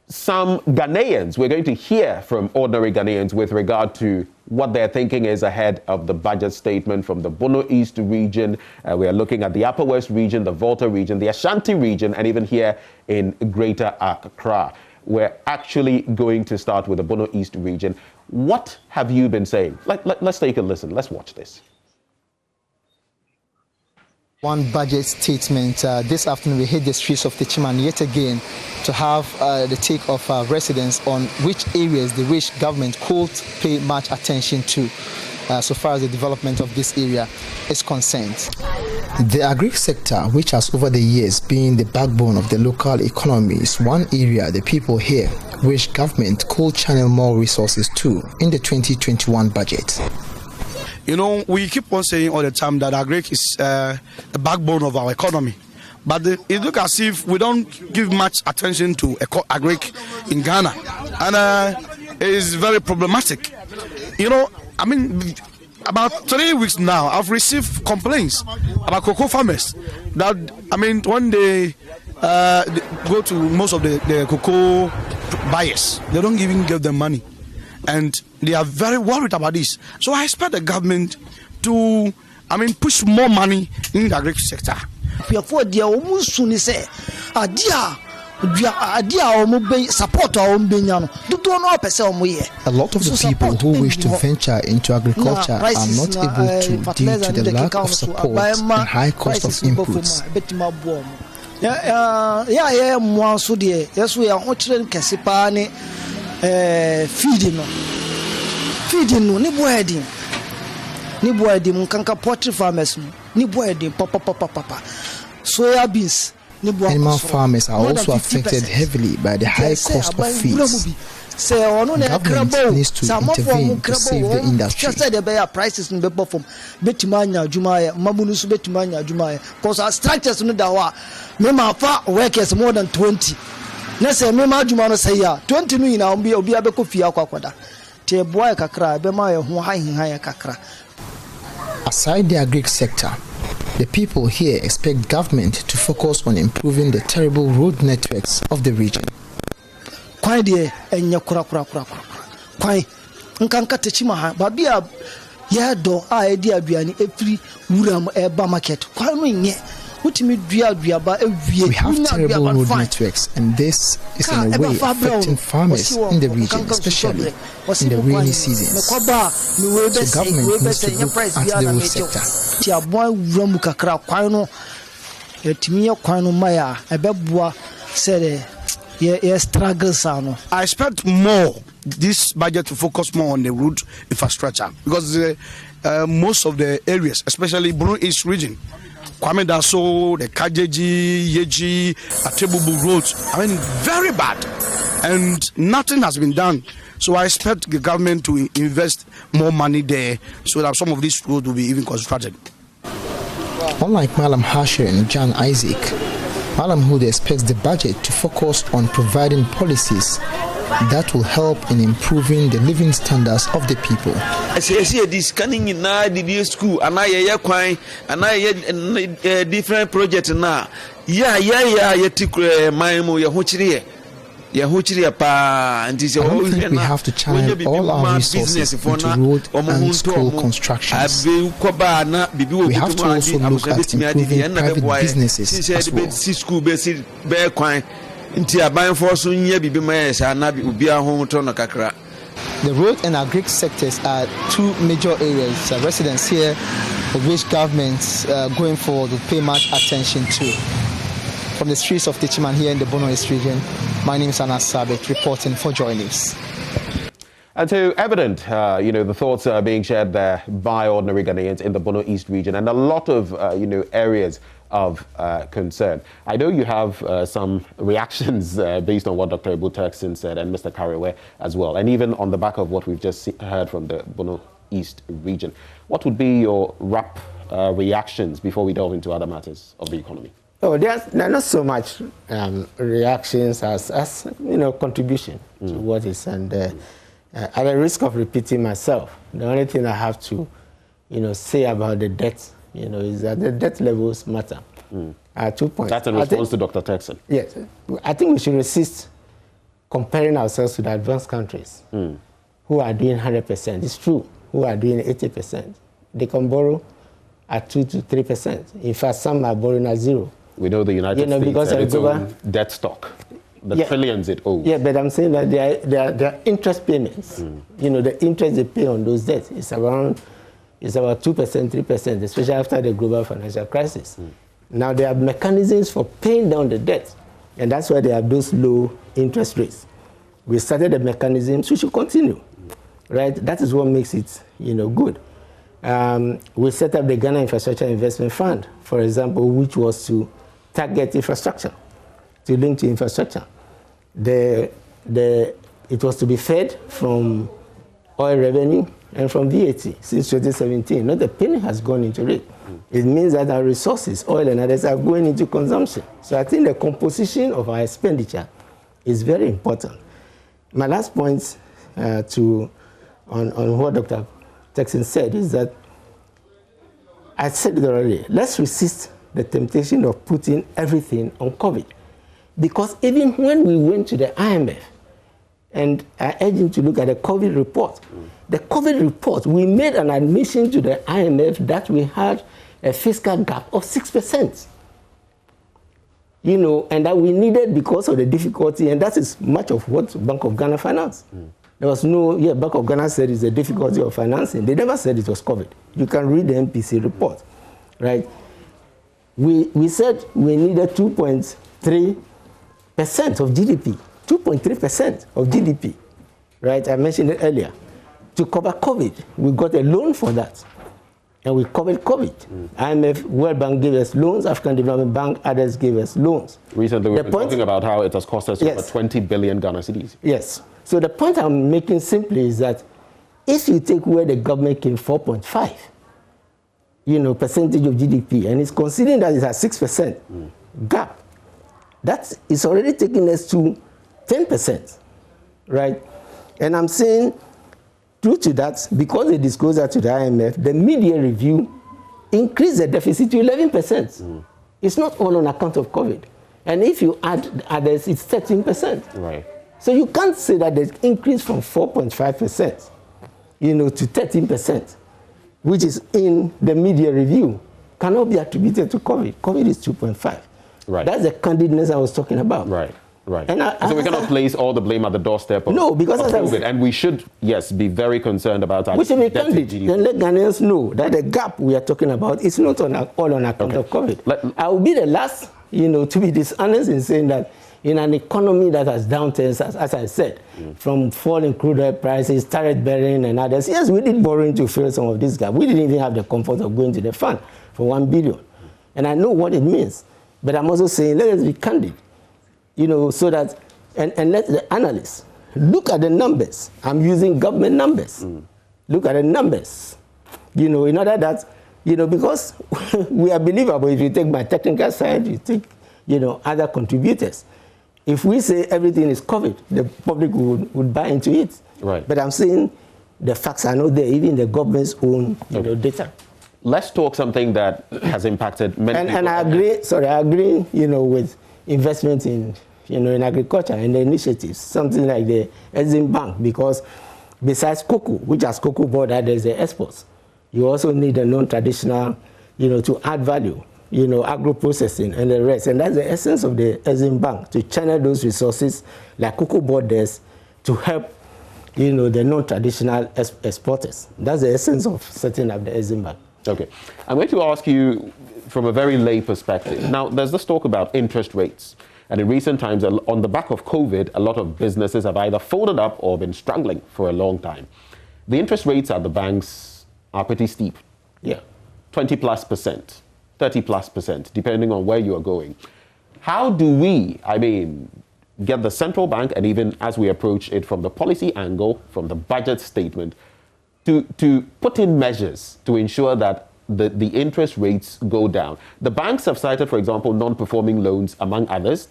A: some Ghanaians. We're going to hear from ordinary Ghanaians with regard to what their thinking is ahead of the budget statement from the Bono East region. We are looking at the Upper West region, the Volta region, the Ashanti region, and even here in Greater Accra. We're actually going to start with the Bono East region. What have you been saying? Let's take a listen. Let's watch this.
E: One budget statement. This afternoon we hit the streets of Techiman yet again to have the take of residents on which areas the wish government could pay much attention to so far as the development of this area is concerned. The agri sector, which has over the years been the backbone of the local economy, is one area the people here wish government could channel more resources to in the 2021 budget.
F: You know, we keep on saying all the time that agri is the backbone of our economy. But it looks as if we don't give much attention to agri in Ghana. And it is very problematic. You know, I mean, about 3 weeks now, I've received complaints about cocoa farmers. That, I mean, when they go to most of the cocoa buyers, they don't even give them money. And they are very worried about this. So I expect the government to, push more money in the agri sector.
G: A lot of
E: the people who wish to venture into agriculture are not able to due to the lack of support and high cost of inputs.
G: Feeding no ni boyedi munkanka poultry farmers ni boyedi papa soya beans ni boyedi.
E: Animal farmers are also affected heavily by the high cost of feeds. Government needs to intervene to save the industry.
G: Prices in the bottom betimanya jumaya mamunusu betimanya jumaya because our structures no da wa mema fa workers more than 20. Na say mema juma no say ya 20 no ina obi abeko fie akwakwada te boy kakra be ma ye ho han kakra.
E: Aside the agri sector, The people here expect government to focus on improving the terrible road networks of the region.
G: Kwai de enya kura kwai nkanka techima ha babia ya do a edi aduane efiri wuram eba market kwai no nye utimi dua ba ewie.
E: We have terrible road networks, and this is in a way affecting farmers in the region, especially in the rainy seasons. So government needs to look at the road sector.
F: I expect more this budget to focus more on the road infrastructure, because most of the areas, especially Bono East region, Kwame Daso, the Kajeji, Yeji, Atebubu roads, I mean, very bad, and nothing has been done. So I expect the government to invest more money there so that some of these roads will be even constructed.
E: Unlike Malam Hasher and John Isaac, Malam Huda expects the budget to focus on providing policies that will help in improving the living standards of the people.
H: I see this scanning in the school, and I different project now. Yeah, my
E: I don't think we have to channel all our resources into road and school constructions. We have to also look at improving private businesses as well. The road and agri sectors are two major areas residents here for which governments going forward will pay much attention to. From the streets of Techiman here in the Bono East region, my name is Anas Sabit, reporting for JoyNews.
A: And so evident, the thoughts are being shared there by ordinary Ghanaians in the Bono East region, and a lot of, areas of concern. I know you have some reactions based on what Dr. Ebu Turkson said and Mr. Karewe as well, and even on the back of what we've just heard from the Bono East region. What would be your wrap reactions before we delve into other matters of the economy?
B: Oh, there are not so much reactions as contribution to what is, and at the risk of repeating myself, the only thing I have to, say about the debt, is that the debt levels matter. 2 points.
A: That's in response to Dr. Turkson.
B: Yes, I think we should resist comparing ourselves to the advanced countries who are doing 100%. It's true, who are doing 80%. They can borrow at 2 to 3%. In fact, some are borrowing at 0.
A: We know the United States
B: because
A: its own debt stock, the trillions it owes.
B: Yeah, but I'm saying that there are interest payments. The interest they pay on those debts is about 2%, 3%, especially after the global financial crisis. Now they have mechanisms for paying down the debt, and that's why they have those low interest rates. We started the mechanisms, we should continue, right? That is what makes it, good. We set up the Ghana Infrastructure Investment Fund, for example, which was to target infrastructure, to link to infrastructure. It was to be fed from oil revenue and from VAT since 2017. Not a penny has gone into it. It means that our resources, oil and others, are going into consumption. So I think the composition of our expenditure is very important. My last point on what Dr. Turkson said is that I said it already. Let's resist the temptation of putting everything on COVID. Because even when we went to the IMF, and I urge him to look at the COVID report, we made an admission to the IMF that we had a fiscal gap of 6%. And that we needed because of the difficulty, and that is much of what Bank of Ghana financed. There was Bank of Ghana said it's a difficulty of financing. They never said it was COVID. You can read the MPC report, right? We said we needed 2.3% of GDP, 2.3% of GDP, right? I mentioned it earlier. To cover COVID, we got a loan for that, and we covered COVID. IMF, World Bank gave us loans, African Development Bank, others gave us loans.
A: Recently, we've been talking about how it has cost us over 20 billion Ghana cedis.
B: Yes. So the point I'm making simply is that if you take where the government came 4.5, percentage of GDP, and it's considering that it's at 6% gap, that is already taking us to 10%, right? And I'm saying, due to that, because they disclosed that to the IMF, the mid-year review increased the deficit to 11%. It's not all on account of COVID. And if you add others, it's 13%.
A: Right.
B: So you can't say that the increase from 4.5%, to 13%, which is in the media review, cannot be attributed to COVID. COVID is 2.5.
A: Right.
B: That's the candidness I was talking about.
A: Right. Right.
B: And
A: so we cannot place all the blame at the doorstep of,
B: because
A: of COVID. And we should, yes, be very concerned about our
B: we should be
A: debt to
B: candid
A: GDP.
B: and let Ghanaians know that the gap we are talking about is not all on account of COVID. I will be the last, to be dishonest in saying that in an economy that has downturns, as I said, from falling crude oil prices, tariff bearing and others, yes, we did borrowing to fill some of this gap. We didn't even have the comfort of going to the fund for 1 billion. And I know what it means. But I'm also saying, let us be candid, so that, and let the analysts look at the numbers. I'm using government numbers. Look at the numbers, in order that, because we are believable. If you take my technical side, you take, other contributors. If we say everything is COVID, the public would buy into it.
A: Right.
B: But I'm saying the facts are not there, even the government's own data.
A: Let's talk something that has impacted many people.
B: And I agree, with investment in, in agriculture and the initiatives, something like the Exim Bank, because besides cocoa, which has cocoa board, there's the exports. You also need a non-traditional, to add value, agro-processing and the rest. And that's the essence of the Exim Bank, to channel those resources like cocoa board does to help, the non-traditional exporters. That's the essence of setting up the Exim Bank.
A: Okay. I'm going to ask you from a very lay perspective. Now, there's this talk about interest rates. And in recent times, on the back of COVID, a lot of businesses have either folded up or been struggling for a long time. The interest rates at the banks are pretty steep.
B: Yeah.
A: 20+%, 30+%, depending on where you are going. How do we, get the central bank, and even as we approach it from the policy angle, from the budget statement, to put in measures to ensure that the interest rates go down? The banks have cited, for example, non-performing loans, among others,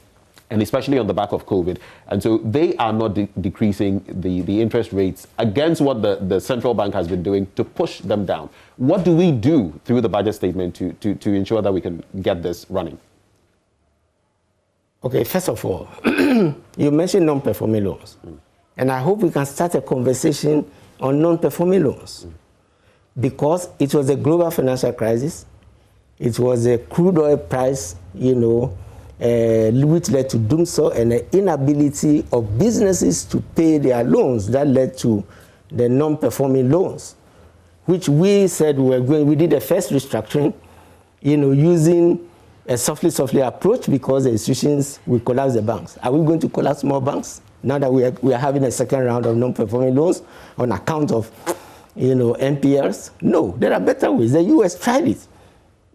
A: and especially on the back of COVID. And so they are not decreasing the interest rates against what the central bank has been doing to push them down. What do we do through the budget statement to ensure that we can get this running?
B: Okay, first of all, you mentioned non-performing loans. And I hope we can start a conversation on non-performing loans, because it was a global financial crisis. It was a crude oil price, which led to doomsday and the inability of businesses to pay their loans that led to the non-performing loans, which we said we did the first restructuring, using a softly approach, because the institutions will collapse the banks. Are we going to collapse more banks now that we are having a second round of non-performing loans on account of, NPLs? No, there are better ways. The U.S. tried it.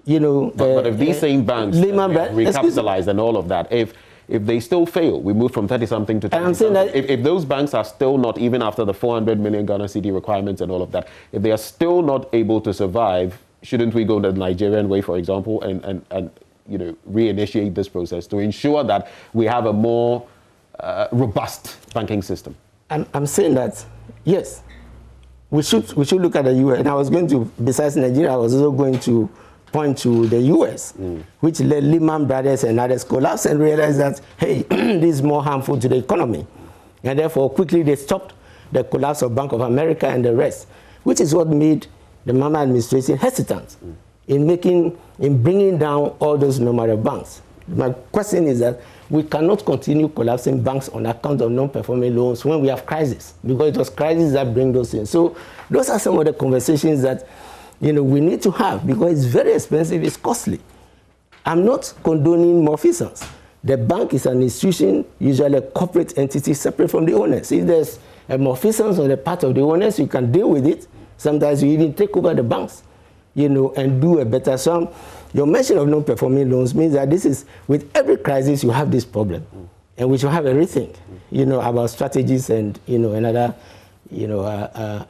A: But if these same banks recapitalize and all of that, if they still fail, we move from 30-something to 20. I'm saying that if those banks are still not, even after the 400 million Ghana cedi requirements and all of that, if they are still not able to survive, shouldn't we go the Nigerian way, for example, and reinitiate this process to ensure that we have a more robust banking system?
B: I'm saying that, yes, we should look at the U.S. And I was going to, besides Nigeria, I was also going to point to the U.S., which led Lehman Brothers and others collapse and realized that, hey, this is more harmful to the economy. And therefore, quickly they stopped the collapse of Bank of America and the rest, which is what made the Mama administration hesitant in bringing down all those number of banks. My question is that we cannot continue collapsing banks on account of non-performing loans when we have crisis, because it was crisis that bring those in. So those are some of the conversations that we need to have, because it's very expensive, it's costly. I'm not condoning malfeasance. The bank is an institution, usually a corporate entity separate from the owners. If there's a malfeasance on the part of the owners, you can deal with it. Sometimes you even take over the banks, and do a better. So your mention of non-performing loans means that this is, with every crisis, you have this problem. And we should have a rethink, about strategies and, another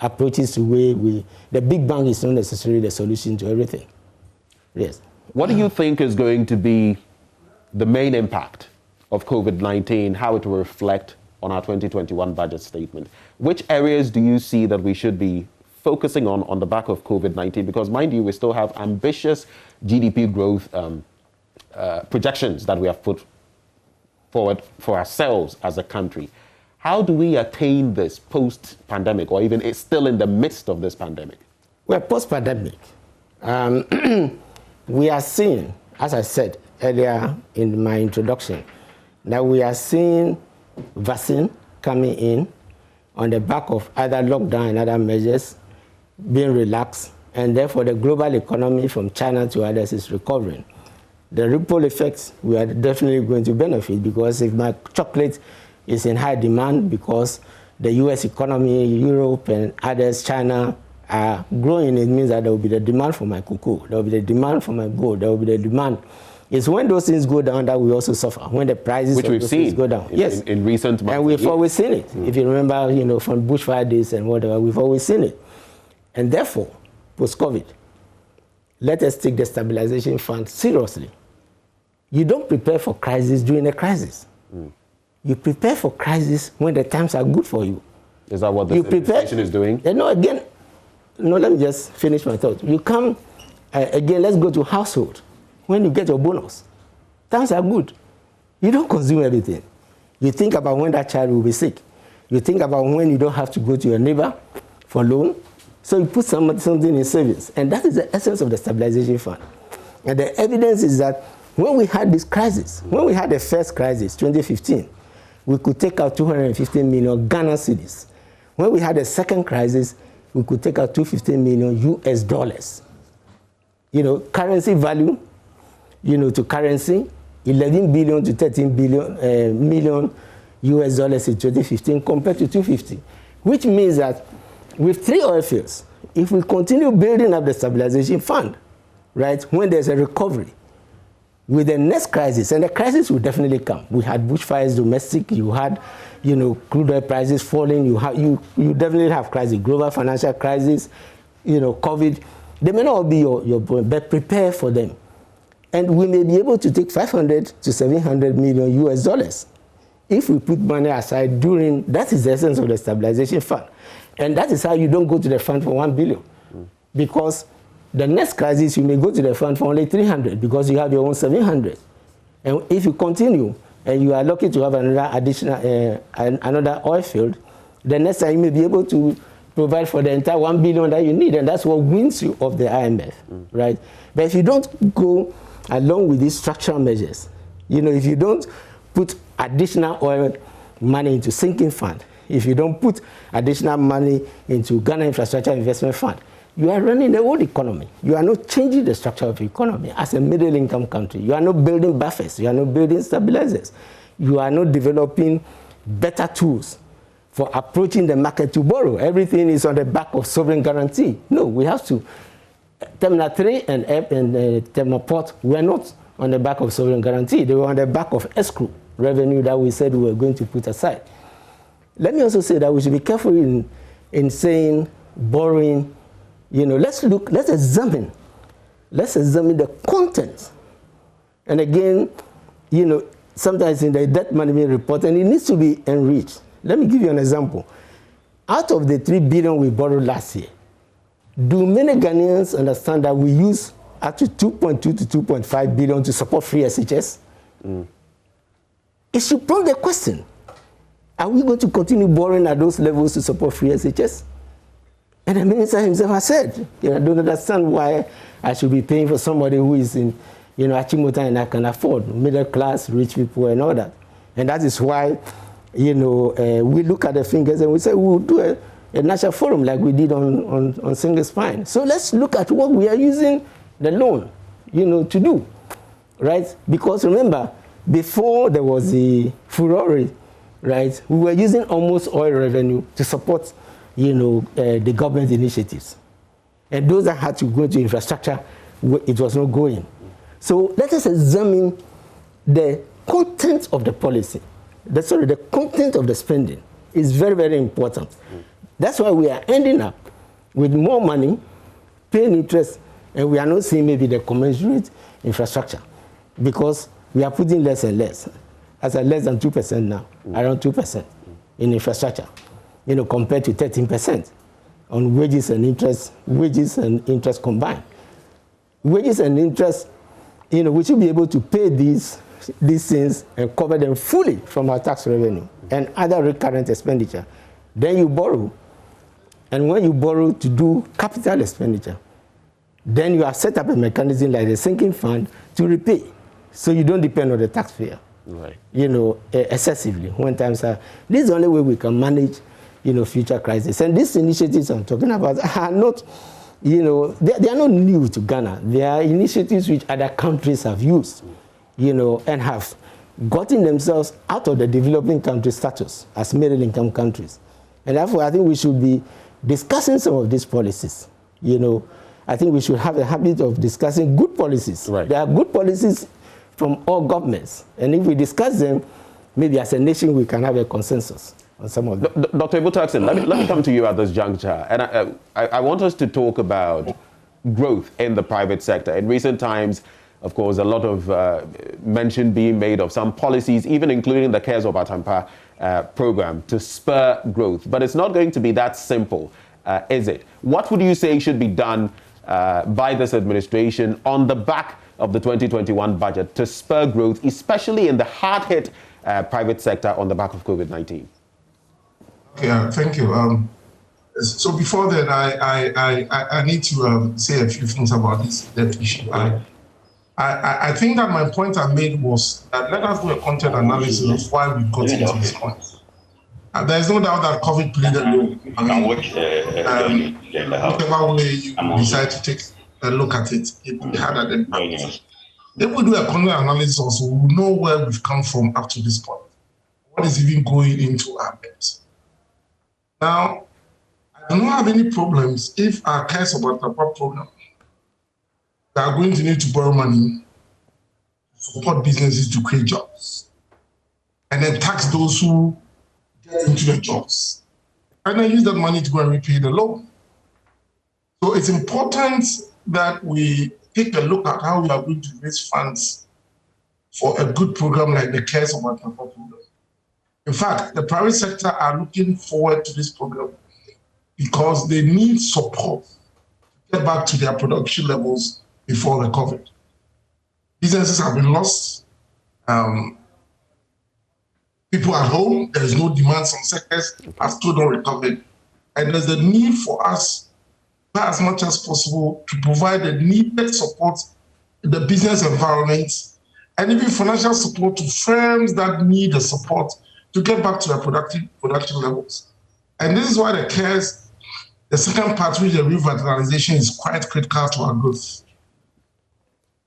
B: approaches to where the big bang is not necessarily the solution to everything. Yes.
A: What do you think is going to be the main impact of COVID-19, how it will reflect on our 2021 budget statement? Which areas do you see that we should be focusing on the back of COVID-19? Because, mind you, we still have ambitious GDP growth projections that we have put forward for ourselves as a country. How do we attain this post-pandemic, or even it's still in the midst of this pandemic?
B: Well, post-pandemic, we are seeing, as I said earlier in my introduction, that we are seeing vaccine coming in on the back of either lockdown and other measures being relaxed, and therefore the global economy from China to others is recovering. The ripple effects, we are definitely going to benefit, because if my chocolate is in high demand because the US economy, Europe and others, China, are growing, it means that there will be the demand for my cocoa, there will be the demand for my gold, there will be the demand. It's when those things go down that we also suffer, when the prices of those things go down.
A: Yes, in recent months.
B: And we've always seen it. If you remember, from bushfire days and whatever, we've always seen it. And therefore, post-COVID, let us take the stabilization fund seriously. You don't prepare for crisis during a crisis. You prepare for crisis when the times are good for you.
A: Is that what the administration is doing?
B: Let me just finish my thought. You come, again, let's go to household. When you get your bonus, times are good. You don't consume everything. You think about when that child will be sick. You think about when you don't have to go to your neighbor for loan. So you put something in savings. And that is the essence of the stabilization fund. And the evidence is that when we had this crisis, when we had the first crisis, 2015, we could take out 215 million Ghana cedis. When we had the second crisis, we could take out 215 million US dollars. Currency value, to currency, 11 billion to 13 billion million US dollars in 2015 compared to 250, which means that with 3 oil fields, if we continue building up the stabilization fund, right, when there's a recovery, with the next crisis, and the crisis will definitely come. We had bushfires domestic, you had, crude oil prices falling, you definitely have crisis, global financial crisis, COVID. They may not be your but prepare for them. And we may be able to take 500 to 700 million US dollars if we put money aside during, that is the essence of the stabilization fund. And that is how you don't go to the fund for 1 billion. Because the next crisis, you may go to the fund for only 300 because you have your own 700. And if you continue and you are lucky to have another additional, another oil field, the next time you may be able to provide for the entire 1 billion that you need. And that's what wins you off the IMF, right? But if you don't go along with these structural measures, if you don't put additional oil money into sinking fund, if you don't put additional money into Ghana Infrastructure Investment Fund, you are running the old economy. You are not changing the structure of the economy as a middle-income country. You are not building buffers. You are not building stabilizers. You are not developing better tools for approaching the market to borrow. Everything is on the back of sovereign guarantee. No, we have to. Terminal 3 and Terminal Port were not on the back of sovereign guarantee. They were on the back of escrow revenue that we said we were going to put aside. Let me also say that we should be careful in saying borrowing. Let's examine the content. And again, sometimes in the debt management report, and it needs to be enriched. Let me give you an example. Out of the 3 billion we borrowed last year, do many Ghanaians understand that we use up to 2.2 to 2.5 billion to support free SHS? It should prompt the question, are we going to continue borrowing at those levels to support free SHS? And the minister himself has said, I don't understand why I should be paying for somebody who is in, Achimota and I can afford, middle class, rich people and all that. And that is why, we look at the fingers and we say we'll do a national forum like we did on single spine. So let's look at what we are using the loan, to do, right? Because remember, before there was the furore, right, we were using almost oil revenue to support the government initiatives. And those that had to go into infrastructure, it was not going. So let us examine the content of the policy. The content of the spending is very, very important. That's why we are ending up with more money, paying interest, and we are not seeing maybe the commensurate infrastructure because we are putting less and less. As a less than 2% now, around 2% in infrastructure. Compared to 13% on wages and interest combined. Wages and interest, we should be able to pay these things and cover them fully from our tax revenue and other recurrent expenditure. Then you borrow. And when you borrow to do capital expenditure, then you have set up a mechanism like the sinking fund to repay. So you don't depend on the taxpayer,
A: right?
B: Excessively when times are. This is the only way we can manage, future crises. And these initiatives I'm talking about are not, they are not new to Ghana. They are initiatives which other countries have used, and have gotten themselves out of the developing country status as middle-income countries. And therefore, I think we should be discussing some of these policies. I think we should have a habit of discussing good policies.
A: Right.
B: There are good policies from all governments. And if we discuss them, maybe as a nation we can have a consensus on some of them.
A: Dr. Ibu-Turkson, let me come to you at this juncture. And I want us to talk about growth in the private sector. In recent times, of course, a lot of mention being made of some policies, even including the Cares of Atampa program, to spur growth. But it's not going to be that simple, is it? What would you say should be done by this administration on the back of the 2021 budget to spur growth, especially in the hard-hit private sector on the back of COVID-19?
C: Yeah, thank you. So before that, I need to say a few things about this issue. I think that my point I made was that let us do a content analysis of why we got into this point. There is no doubt that COVID played a role. Whatever way you decide to take a look at it, it had an impact. If we do a content analysis also, we will know where we've come from up to this point. What is even going into our beds. Now, I don't have any problems if our Cares of Atampa program, they are going to need to borrow money, support businesses to create jobs, and then tax those who get into the jobs, and then use that money to go and repay the loan. So it's important that we take a look at how we are going to raise funds for a good program like the Cares of Atampa program. In fact, the private sector are looking forward to this program because they need support to get back to their production levels before the COVID. Businesses have been lost. People at home, there is no demand. Some sectors are still not recovered. And there's the need for us, as much as possible, to provide the needed support in the business environment and even financial support to firms that need the support to get back to their production levels. And this is why the CARES, the second part, which is the revitalization, is quite critical to our growth.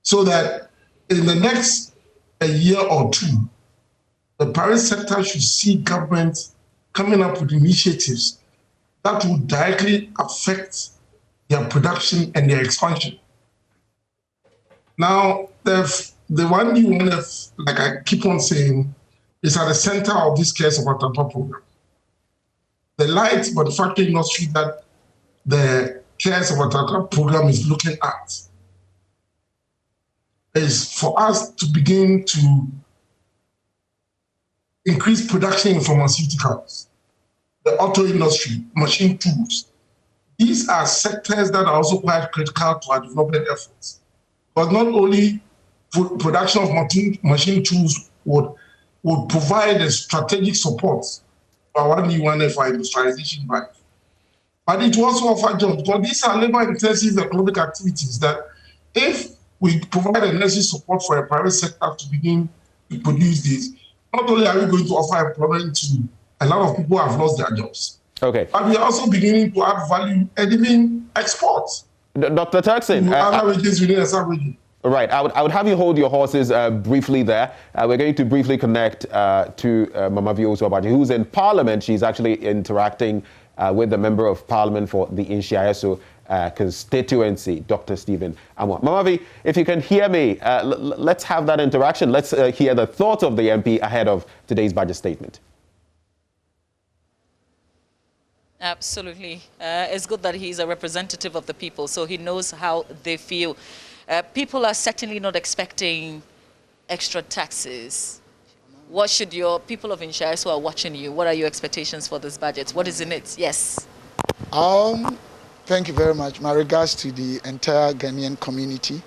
C: So that in the next year or two, the private sector should see government coming up with initiatives that will directly affect their production and their expansion. Now, the one you want to, like I keep on saying, is at the center of this Cares of Atampa program. The light manufacturing industry that the Cares of Atampa program is looking at is for us to begin to increase production in pharmaceuticals, the auto industry, machine tools. These are sectors that are also quite critical to our development efforts. But not only production of machine tools would provide a strategic support for our for industrialization drive, but it will also offer jobs, because these are labor-intensive economic activities that if we provide a necessary support for a private sector to begin to produce these, not only are we going to offer employment to a lot of people who have lost their jobs,
A: okay,
C: but we are also beginning to add value and even export.
A: Dr. Turkson,
C: other regions within a sub-region.
A: Right, I would have you hold your horses briefly there. We're going to briefly connect to Mama Vioso Abaji, who's in Parliament. She's actually interacting with the Member of Parliament for the Inshiaeso constituency, Dr. Stephen Amwa. Mama V, if you can hear me, let's have that interaction. Let's hear the thoughts of the MP ahead of today's budget statement.
I: Absolutely. It's good that he's a representative of the people, so he knows how they feel. People are certainly not expecting extra taxes. What should your people of Inshiaeso who are watching you, what are your expectations for this budget? What is in it? Yes.
J: Thank you very much. My regards to the entire Ghanaian community.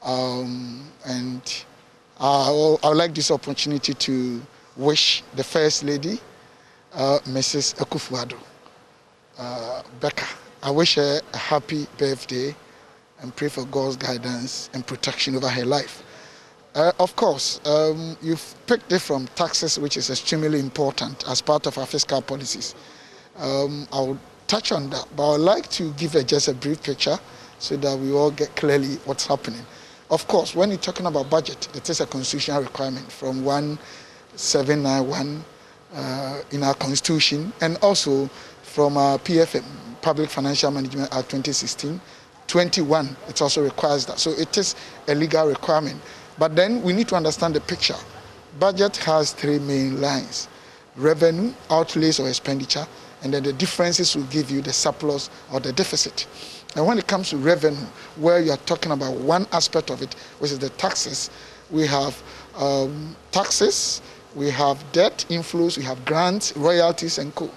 J: And I would like this opportunity to wish the First Lady, Mrs. Akufo-Addo, Becca. I wish her a happy birthday and pray for God's guidance and protection over her life. Of course, you've picked it from taxes, which is extremely important as part of our fiscal policies. I'll touch on that, but I'd like to give just a brief picture so that we all get clearly what's happening. Of course, when you're talking about budget, it is a constitutional requirement from 1791 in our constitution, and also from our PFM, Public Financial Management Act 2016, 21, it also requires that. So it is a legal requirement. But then we need to understand the picture. Budget has three main lines: revenue, outlays or expenditure, and then the differences will give you the surplus or the deficit. And when it comes to revenue, where you are talking about one aspect of it, which is the taxes, we have taxes, we have debt inflows, we have grants, royalties, and co.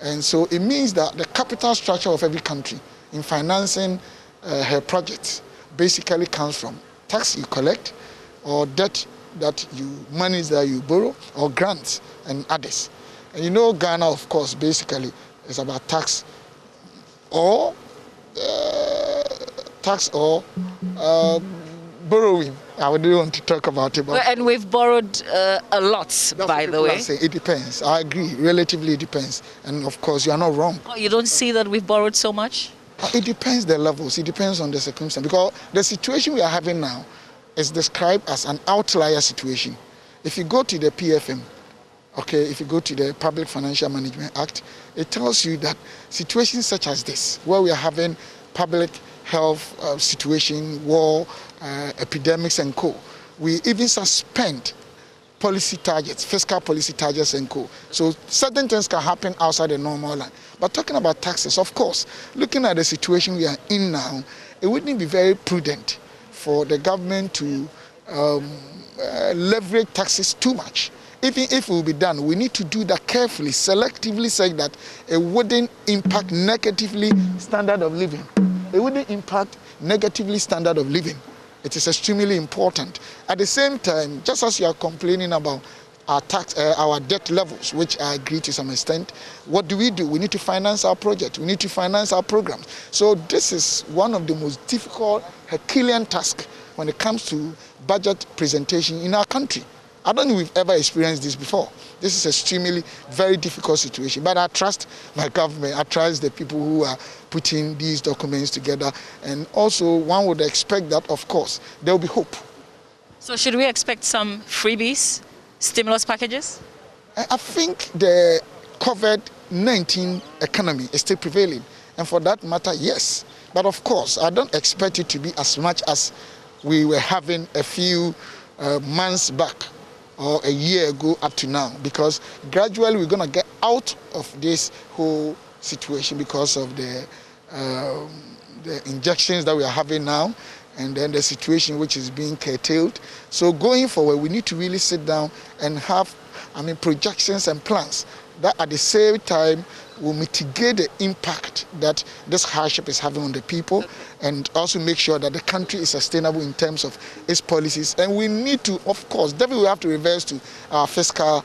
J: And so it means that the capital structure of every country in financing her projects basically comes from tax you collect, or debt that you manage that you borrow, or grants and others. And you know, Ghana, of course, basically is about tax or borrowing. I wouldn't want to talk about it. But
I: and we've borrowed a lot, by the way.
J: It depends. I agree. Relatively, it depends. And of course, you are not wrong.
I: Oh, you don't see that we've borrowed so much?
J: It depends the levels. It depends on the circumstance. Because the situation we are having now is described as an outlier situation. If you go to the PFM, okay, if you go to the Public Financial Management Act, it tells you that situations such as this, where we are having public health situation, war, epidemics and co, we even suspend policy targets, fiscal policy targets and co. So certain things can happen outside the normal line. But talking about taxes, of course, looking at the situation we are in now, it wouldn't be very prudent for the government to leverage taxes too much. Even if it will be done, we need to do that carefully, selectively, so that it wouldn't impact negatively standard of living. It wouldn't impact negatively standard of living. It is extremely important. At the same time, just as you are complaining about our debt levels, which I agree to some extent, what do? We need to finance our project. We need to finance our programs. So this is one of the most difficult Herculean tasks when it comes to budget presentation in our country. I don't think we've ever experienced this before. This is extremely very difficult situation. But I trust my government. I trust the people who are putting these documents together. And also, one would expect that, of course, there will be hope.
I: So should we expect some freebies, stimulus packages?
J: I think the COVID-19 economy is still prevailing. And for that matter, yes. But of course, I don't expect it to be as much as we were having a few months back or a year ago up to now, because gradually we're going to get out of this whole situation because of the injections that we are having now, and then the situation which is being curtailed. So going forward, we need to really sit down and have, projections and plans that at the same time will mitigate the impact that this hardship is having on the people, and also make sure that the country is sustainable in terms of its policies. And we need to, of course, definitely we have to reverse to our fiscal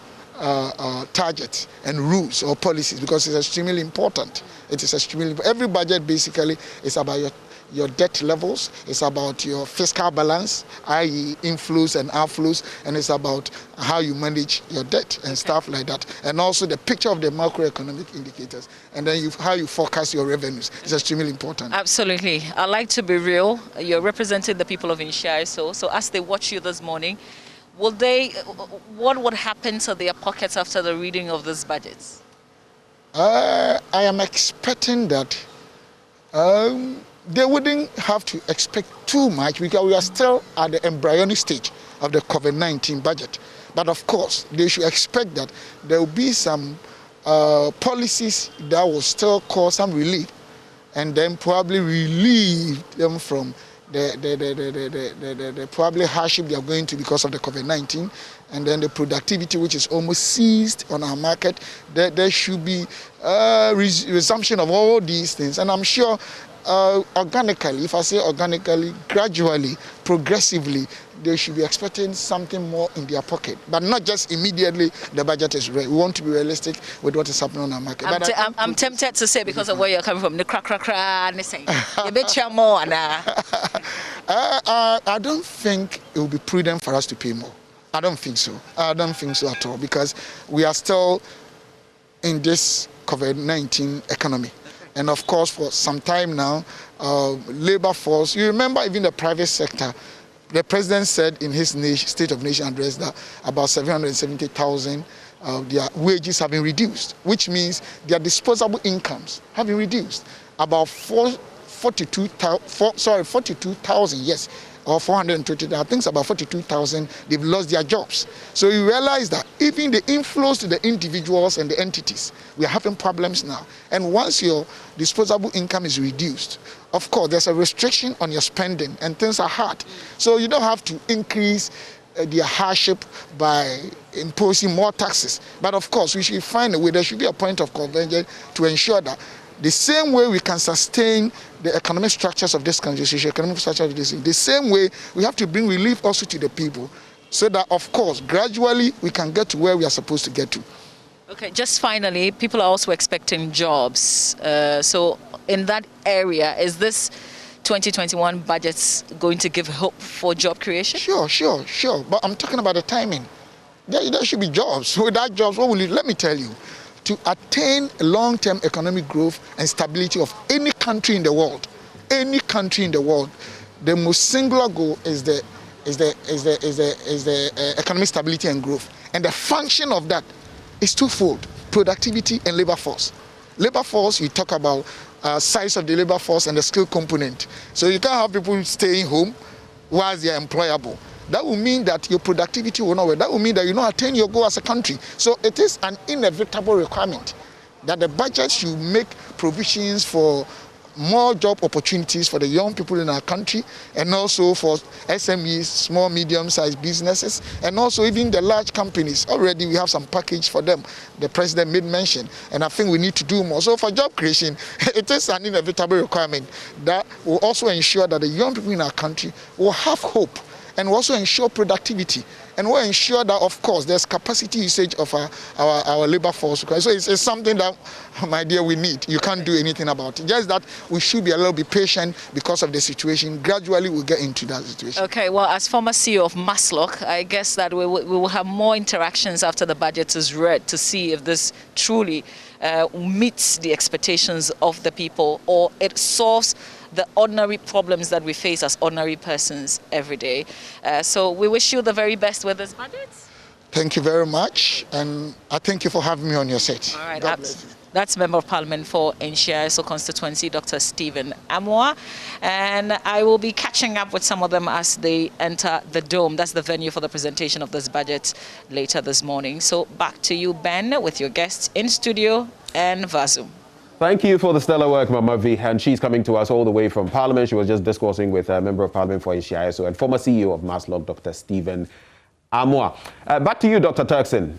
J: targets and rules or policies, because it's extremely important. It is extremely, every budget basically is about your debt levels, it's about your fiscal balance, i.e. inflows and outflows, and it's about how you manage your debt and stuff like that. And also the picture of the macroeconomic indicators, and then how you forecast your revenues is extremely important.
I: Absolutely. I like to be real. You're representing the people of Inshai, so as they watch you this morning, what would happen to their pockets after the reading of these budgets?
J: I am expecting that they wouldn't have to expect too much, because we are still at the embryonic stage of the COVID-19 budget. But of course, they should expect that there will be some policies that will still cause some relief, and then probably relieve them from the probably hardship they are going to because of the COVID-19, and then the productivity which is almost seized on our market. There should be resumption of all these things, and I'm sure organically, if I say organically, gradually, progressively, they should be expecting something more in their pocket, but not just immediately the budget is ready. We want to be realistic with what is happening on our market.
I: I'm tempted to say, because of where you're coming from, the crack, you bet you more.
J: I don't think it will be prudent for us to pay more. I don't think so. I don't think so at all, because we are still in this COVID-19 economy. And of course, for some time now, labor force, you remember even the private sector, the president said in his State of Nation address that about 770,000 their wages have been reduced, which means their disposable incomes have been reduced. About 42,000, yes, or 420, I think it's about 42,000, they've lost their jobs. So you realize that even the inflows to the individuals and the entities, we are having problems now. And once your disposable income is reduced, of course, there's a restriction on your spending and things are hard. So you don't have to increase their hardship by imposing more taxes. But of course, we should find a way, there should be a point of convergence to ensure that the same way we can sustain the economic structures of this country, socio-economic structure of this, the same way we have to bring relief also to the people, so that, of course, gradually we can get to where we are supposed to get to.
I: Okay, just finally, people are also expecting jobs. So in that area, is this 2021 budget going to give hope for job creation?
J: Sure. But I'm talking about the timing. There should be jobs. Without jobs, what will you? Let me tell you. To attain long-term economic growth and stability of any country in the world, the most singular goal is the economic stability and growth. And the function of that is twofold: productivity and labor force. Labor force, you talk about size of the labor force and the skill component. So you can't have people staying home whilst they are employable. That will mean that your productivity will not work. That will mean that you not attain your goal as a country. So it is an inevitable requirement that the budget should make provisions for more job opportunities for the young people in our country, and also for SMEs, small, medium-sized businesses, and also even the large companies. Already we have some package for them. The president made mention, and I think we need to do more. So for job creation, it is an inevitable requirement that will also ensure that the young people in our country will have hope, and also ensure productivity, and will ensure that, of course, there's capacity usage of our labor force. So it's something that, my dear, we need. You can't do anything about it. Just that we should be a little bit patient because of the situation. Gradually, we'll get into that situation.
I: Okay, well, as former CEO of Maslock, I guess that we will have more interactions after the budget is read to see if this truly meets the expectations of the people, or it solves the ordinary problems that we face as ordinary persons every day. So we wish you the very best with this budget.
J: Thank you very much, and I thank you for having me on your set.
I: All right, that's Member of Parliament for Nhyiaso constituency, Dr. Stephen Amoah, and I will be catching up with some of them as they enter the Dome. That's the venue for the presentation of this budget later this morning. So back to you, Ben, with your guests in studio and Vazu.
A: Thank you for the stellar work, Mama V. And she's coming to us all the way from Parliament. She was just discoursing with a Member of Parliament for Nhyiaso and former CEO of Maslock, Dr. Stephen Amoah. Back to you, Dr. Terkper,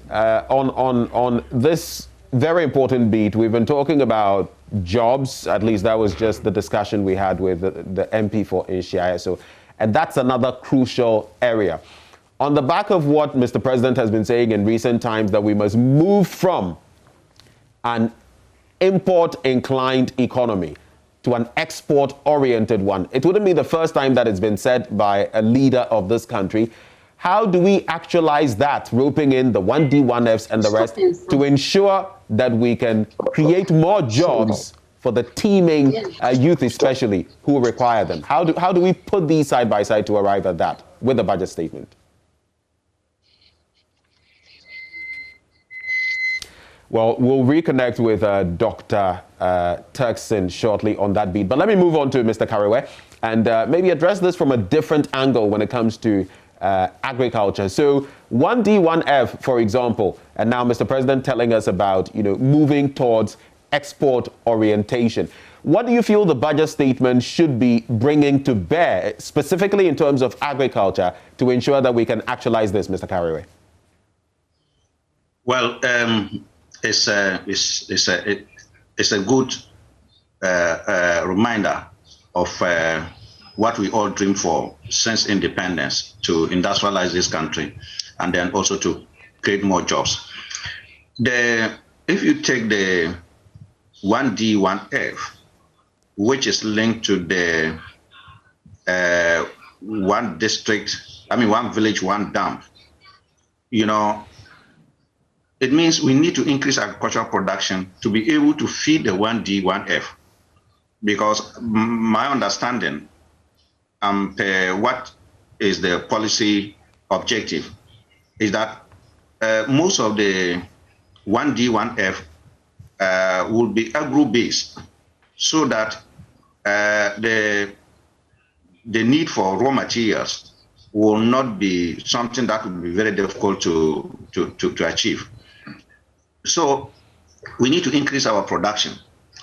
A: on this very important beat. We've been talking about jobs. At least that was just the discussion we had with the MP for Nhyiaso. And that's another crucial area. On the back of what Mr. President has been saying in recent times, that we must move from an import-inclined economy to an export-oriented one. It wouldn't be the first time that it's been said by a leader of this country. How do we actualize that, roping in the 1D, 1Fs and the rest, to ensure that we can create more jobs for the teeming youth especially who require them? How do we put these side by side to arrive at that with the budget statement? Well, we'll reconnect with Dr. Terkper shortly on that beat. But let me move on to Mr. Kariwe and maybe address this from a different angle when it comes to agriculture. So 1D, 1F, for example, and now Mr. President telling us about, moving towards export orientation. What do you feel the budget statement should be bringing to bear, specifically in terms of agriculture, to ensure that we can actualize this, Mr. Kariwe?
D: Well, it's a good reminder of what we all dream for since independence, to industrialize this country and then also to create more jobs. If you take the 1D, 1F, which is linked to the one village, one dam, it means we need to increase agricultural production to be able to feed the 1D, 1F. Because my understanding, what is the policy objective, is that most of the 1D, 1F will be agro-based, so that the need for raw materials will not be something that will be very difficult to achieve. So we need to increase our production.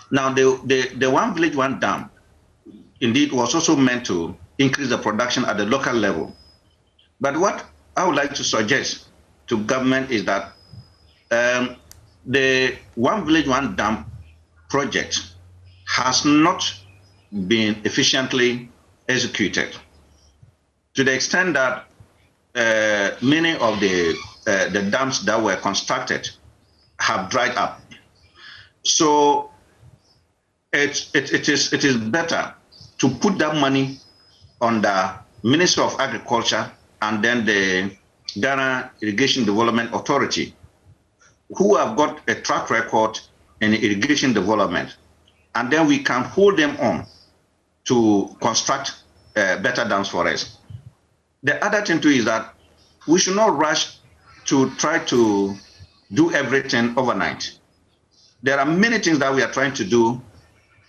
D: Now, the one village, one dam, indeed, was also meant to increase the production at the local level. But what I would like to suggest to government is that the one village, one dam project has not been efficiently executed, to the extent that many of the dams that were constructed have dried up. So it is better to put that money on the Ministry of Agriculture and then the Ghana Irrigation Development Authority, who have got a track record in irrigation development, and then we can hold them on to construct better dams for us. The other thing too is that we should not rush to try to do everything overnight. There are many things that we are trying to do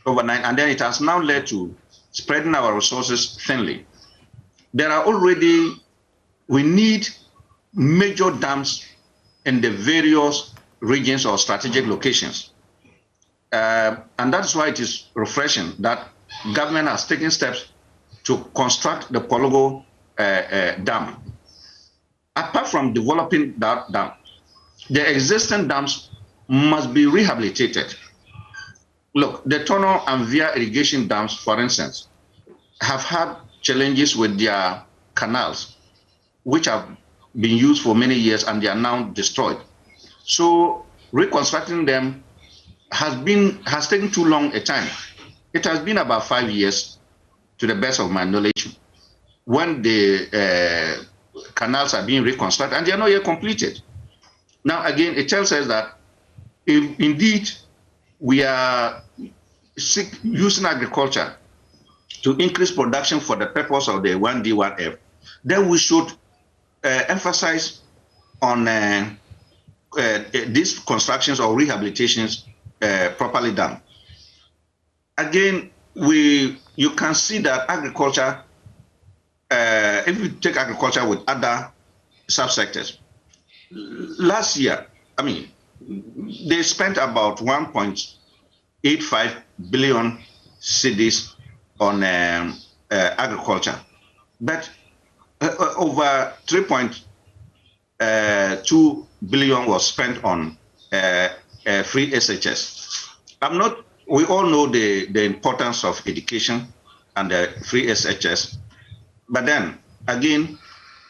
D: overnight, and then it has now led to spreading our resources thinly. We need major dams in the various regions or strategic locations. And that's why it is refreshing that government has taken steps to construct the Pologo dam. Apart from developing that dam, the existing dams must be rehabilitated. Look, the Tono and Via irrigation dams, for instance, have had challenges with their canals, which have been used for many years and they are now destroyed. So reconstructing them has taken too long a time. It has been about 5 years, to the best of my knowledge, when the canals are being reconstructed, and they are not yet completed. Now, again, it tells us that if indeed we are using agriculture to increase production for the purpose of the 1D, 1F, then we should emphasize on these constructions or rehabilitations properly done. Again, you can see that agriculture, if you take agriculture with other subsectors, last year, they spent about 1.85 billion cedis on agriculture, but over 3.2 billion was spent on free SHS. We all know the importance of education and the free SHS, but then again,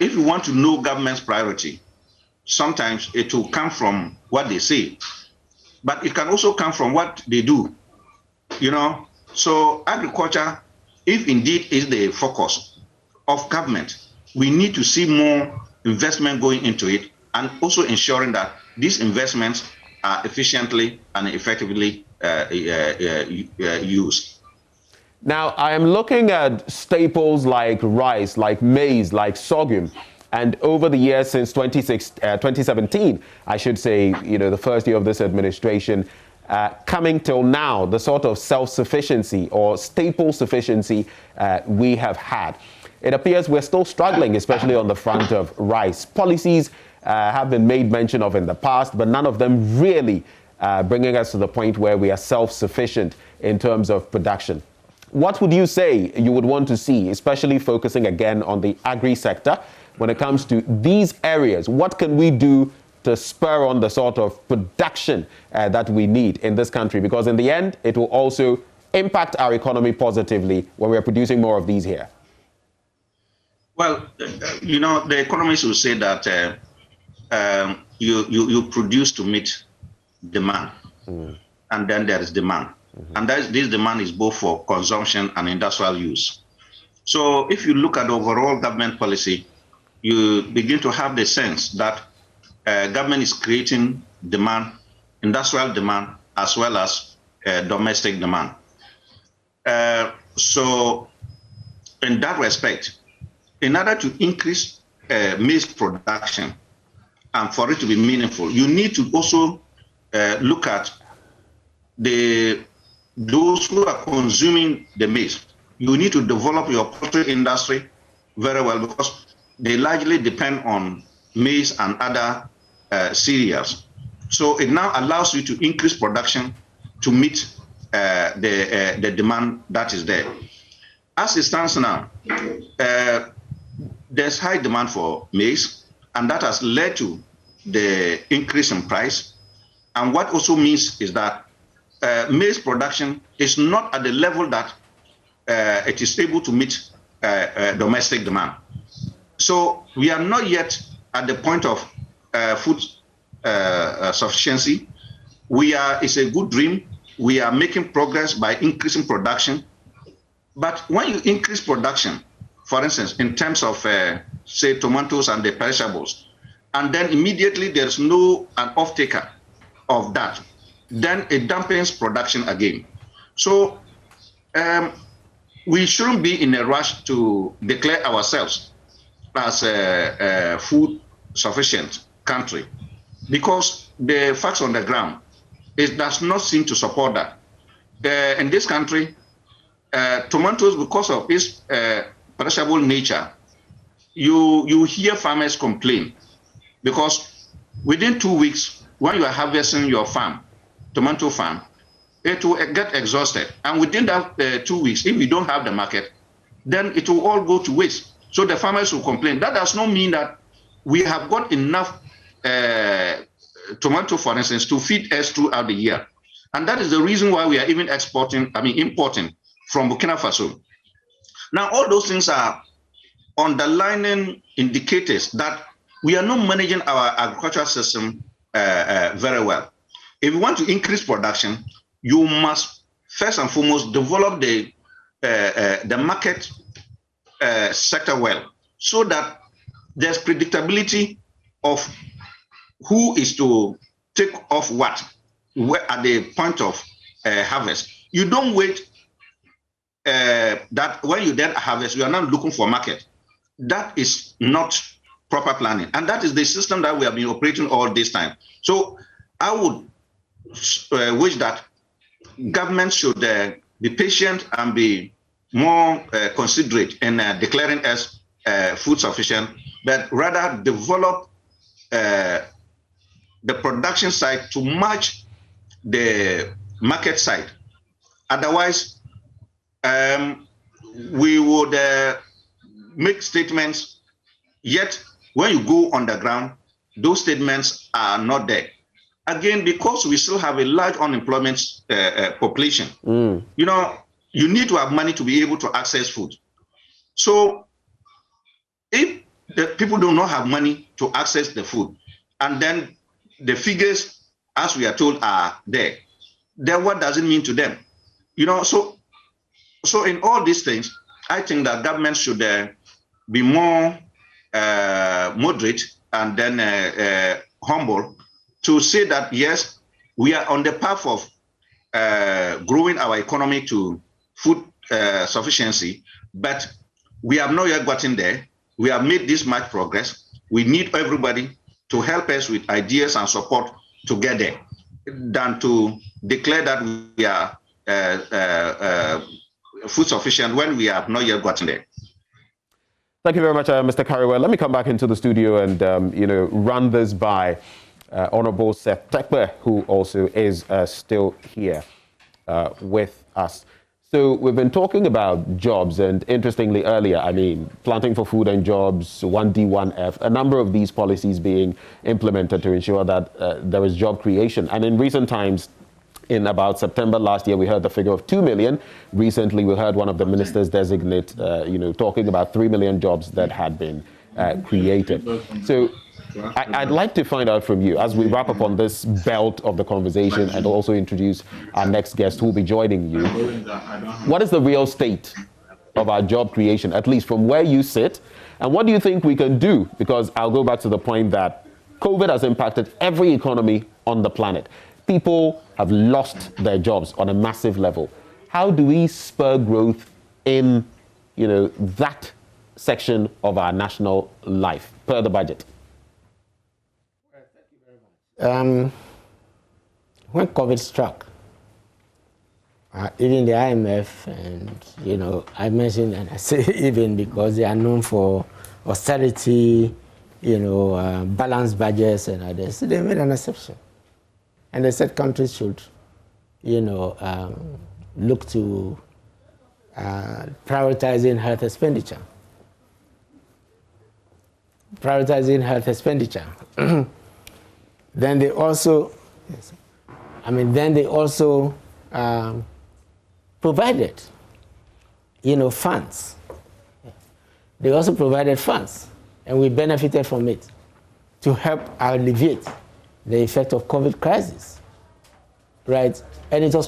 D: if you want to know government's priority, sometimes it will come from what they say, but it can also come from what they do, So agriculture, if indeed is the focus of government, we need to see more investment going into it, and also ensuring that these investments are efficiently and effectively used.
A: Now, I am looking at staples like rice, like maize, like sorghum. And over the years since 2017, I should say, the first year of this administration, coming till now, the sort of self-sufficiency or staple sufficiency we have had. It appears we're still struggling, especially on the front of rice. Policies have been made mention of in the past, but none of them really bringing us to the point where we are self-sufficient in terms of production. What would you say you would want to see, especially focusing again on the agri-sector, when it comes to these areas? What can we do to spur on the sort of production that we need in this country? Because in the end, it will also impact our economy positively when we're producing more of these here.
D: Well, the economists will say that you produce to meet demand, and then there is demand. And this demand is both for consumption and industrial use. So if you look at overall government policy, you begin to have the sense that government is creating demand, industrial demand, as well as domestic demand. So in that respect, in order to increase maize production and for it to be meaningful, you need to also look at those who are consuming the maize. You need to develop your poultry industry very well, because they largely depend on maize and other cereals. So it now allows you to increase production to meet the demand that is there. As it stands now, there's high demand for maize, and that has led to the increase in price. And what also means is that maize production is not at the level that it is able to meet domestic demand. So we are not yet at the point of food sufficiency. It's a good dream. We are making progress by increasing production. But when you increase production, for instance, in terms of, say, tomatoes and the perishables, and then immediately there's an off-taker of that, then it dampens production again. So we shouldn't be in a rush to declare ourselves as a food sufficient country, because the facts on the ground, it does not seem to support that. In this country, tomatoes, because of its perishable nature, you hear farmers complain, because within 2 weeks, when you are harvesting your farm, tomato farm, it will get exhausted. And within that 2 weeks, if you don't have the market, then it will all go to waste. So the farmers will complain. That does not mean that we have got enough tomato, for instance, to feed us throughout the year. And that is the reason why we are even importing from Burkina Faso. Now, all those things are underlining indicators that we are not managing our agricultural system very well. If you want to increase production, you must first and foremost develop the market sector well, so that there's predictability of who is to take off what at the point of harvest. You don't wait that when you then harvest, you are not looking for market. That is not proper planning. And that is the system that we have been operating all this time. So I would wish that government should be patient and be more considerate in declaring us food sufficient, but rather develop the production side to match the market side. Otherwise, we would make statements, yet when you go on the ground, those statements are not there. Again, because we still have a large unemployment population. You know, you need to have money to be able to access food. So if the people do not have money to access the food, and then the figures, as we are told, are there, then what does it mean to them? You know, so in all these things, I think that government should be more moderate and then humble to say that, yes, we are on the path of growing our economy to food sufficiency, but we have not yet gotten there. We have made this much progress. We need everybody to help us with ideas and support to get there, than to declare that we are food sufficient when we have not yet gotten there.
A: Thank you very much, Mr. Kariwa. Let me come back into the studio and run this by Honorable Seth Terkper, who also is still here with us. So we've been talking about jobs, and interestingly earlier, I mean, planting for food and jobs, 1D, 1F, a number of these policies being implemented to ensure that there is job creation. And in recent times, in about September last year, we heard the figure of 2 million. Recently, we heard one of the ministers designate, talking about 3 million jobs that had been created. So I'd like to find out from you, as we wrap up on this belt of the conversation and also introduce our next guest who will be joining you, what is the real state of our job creation, at least from where you sit, and what do you think we can do? Because I'll go back to the point that COVID has impacted every economy on the planet. People have lost their jobs on a massive level. How do we spur growth in, that section of our national life per the budget?
B: When COVID struck, even the IMF, and I mentioned, and I say even because they are known for austerity, balanced budgets and others, so they made an exception. And they said countries should, look to prioritizing health expenditure. Prioritizing health expenditure. Then they also, provided, funds. They also provided funds, and we benefited from it to help alleviate the effect of COVID crisis, right? And it was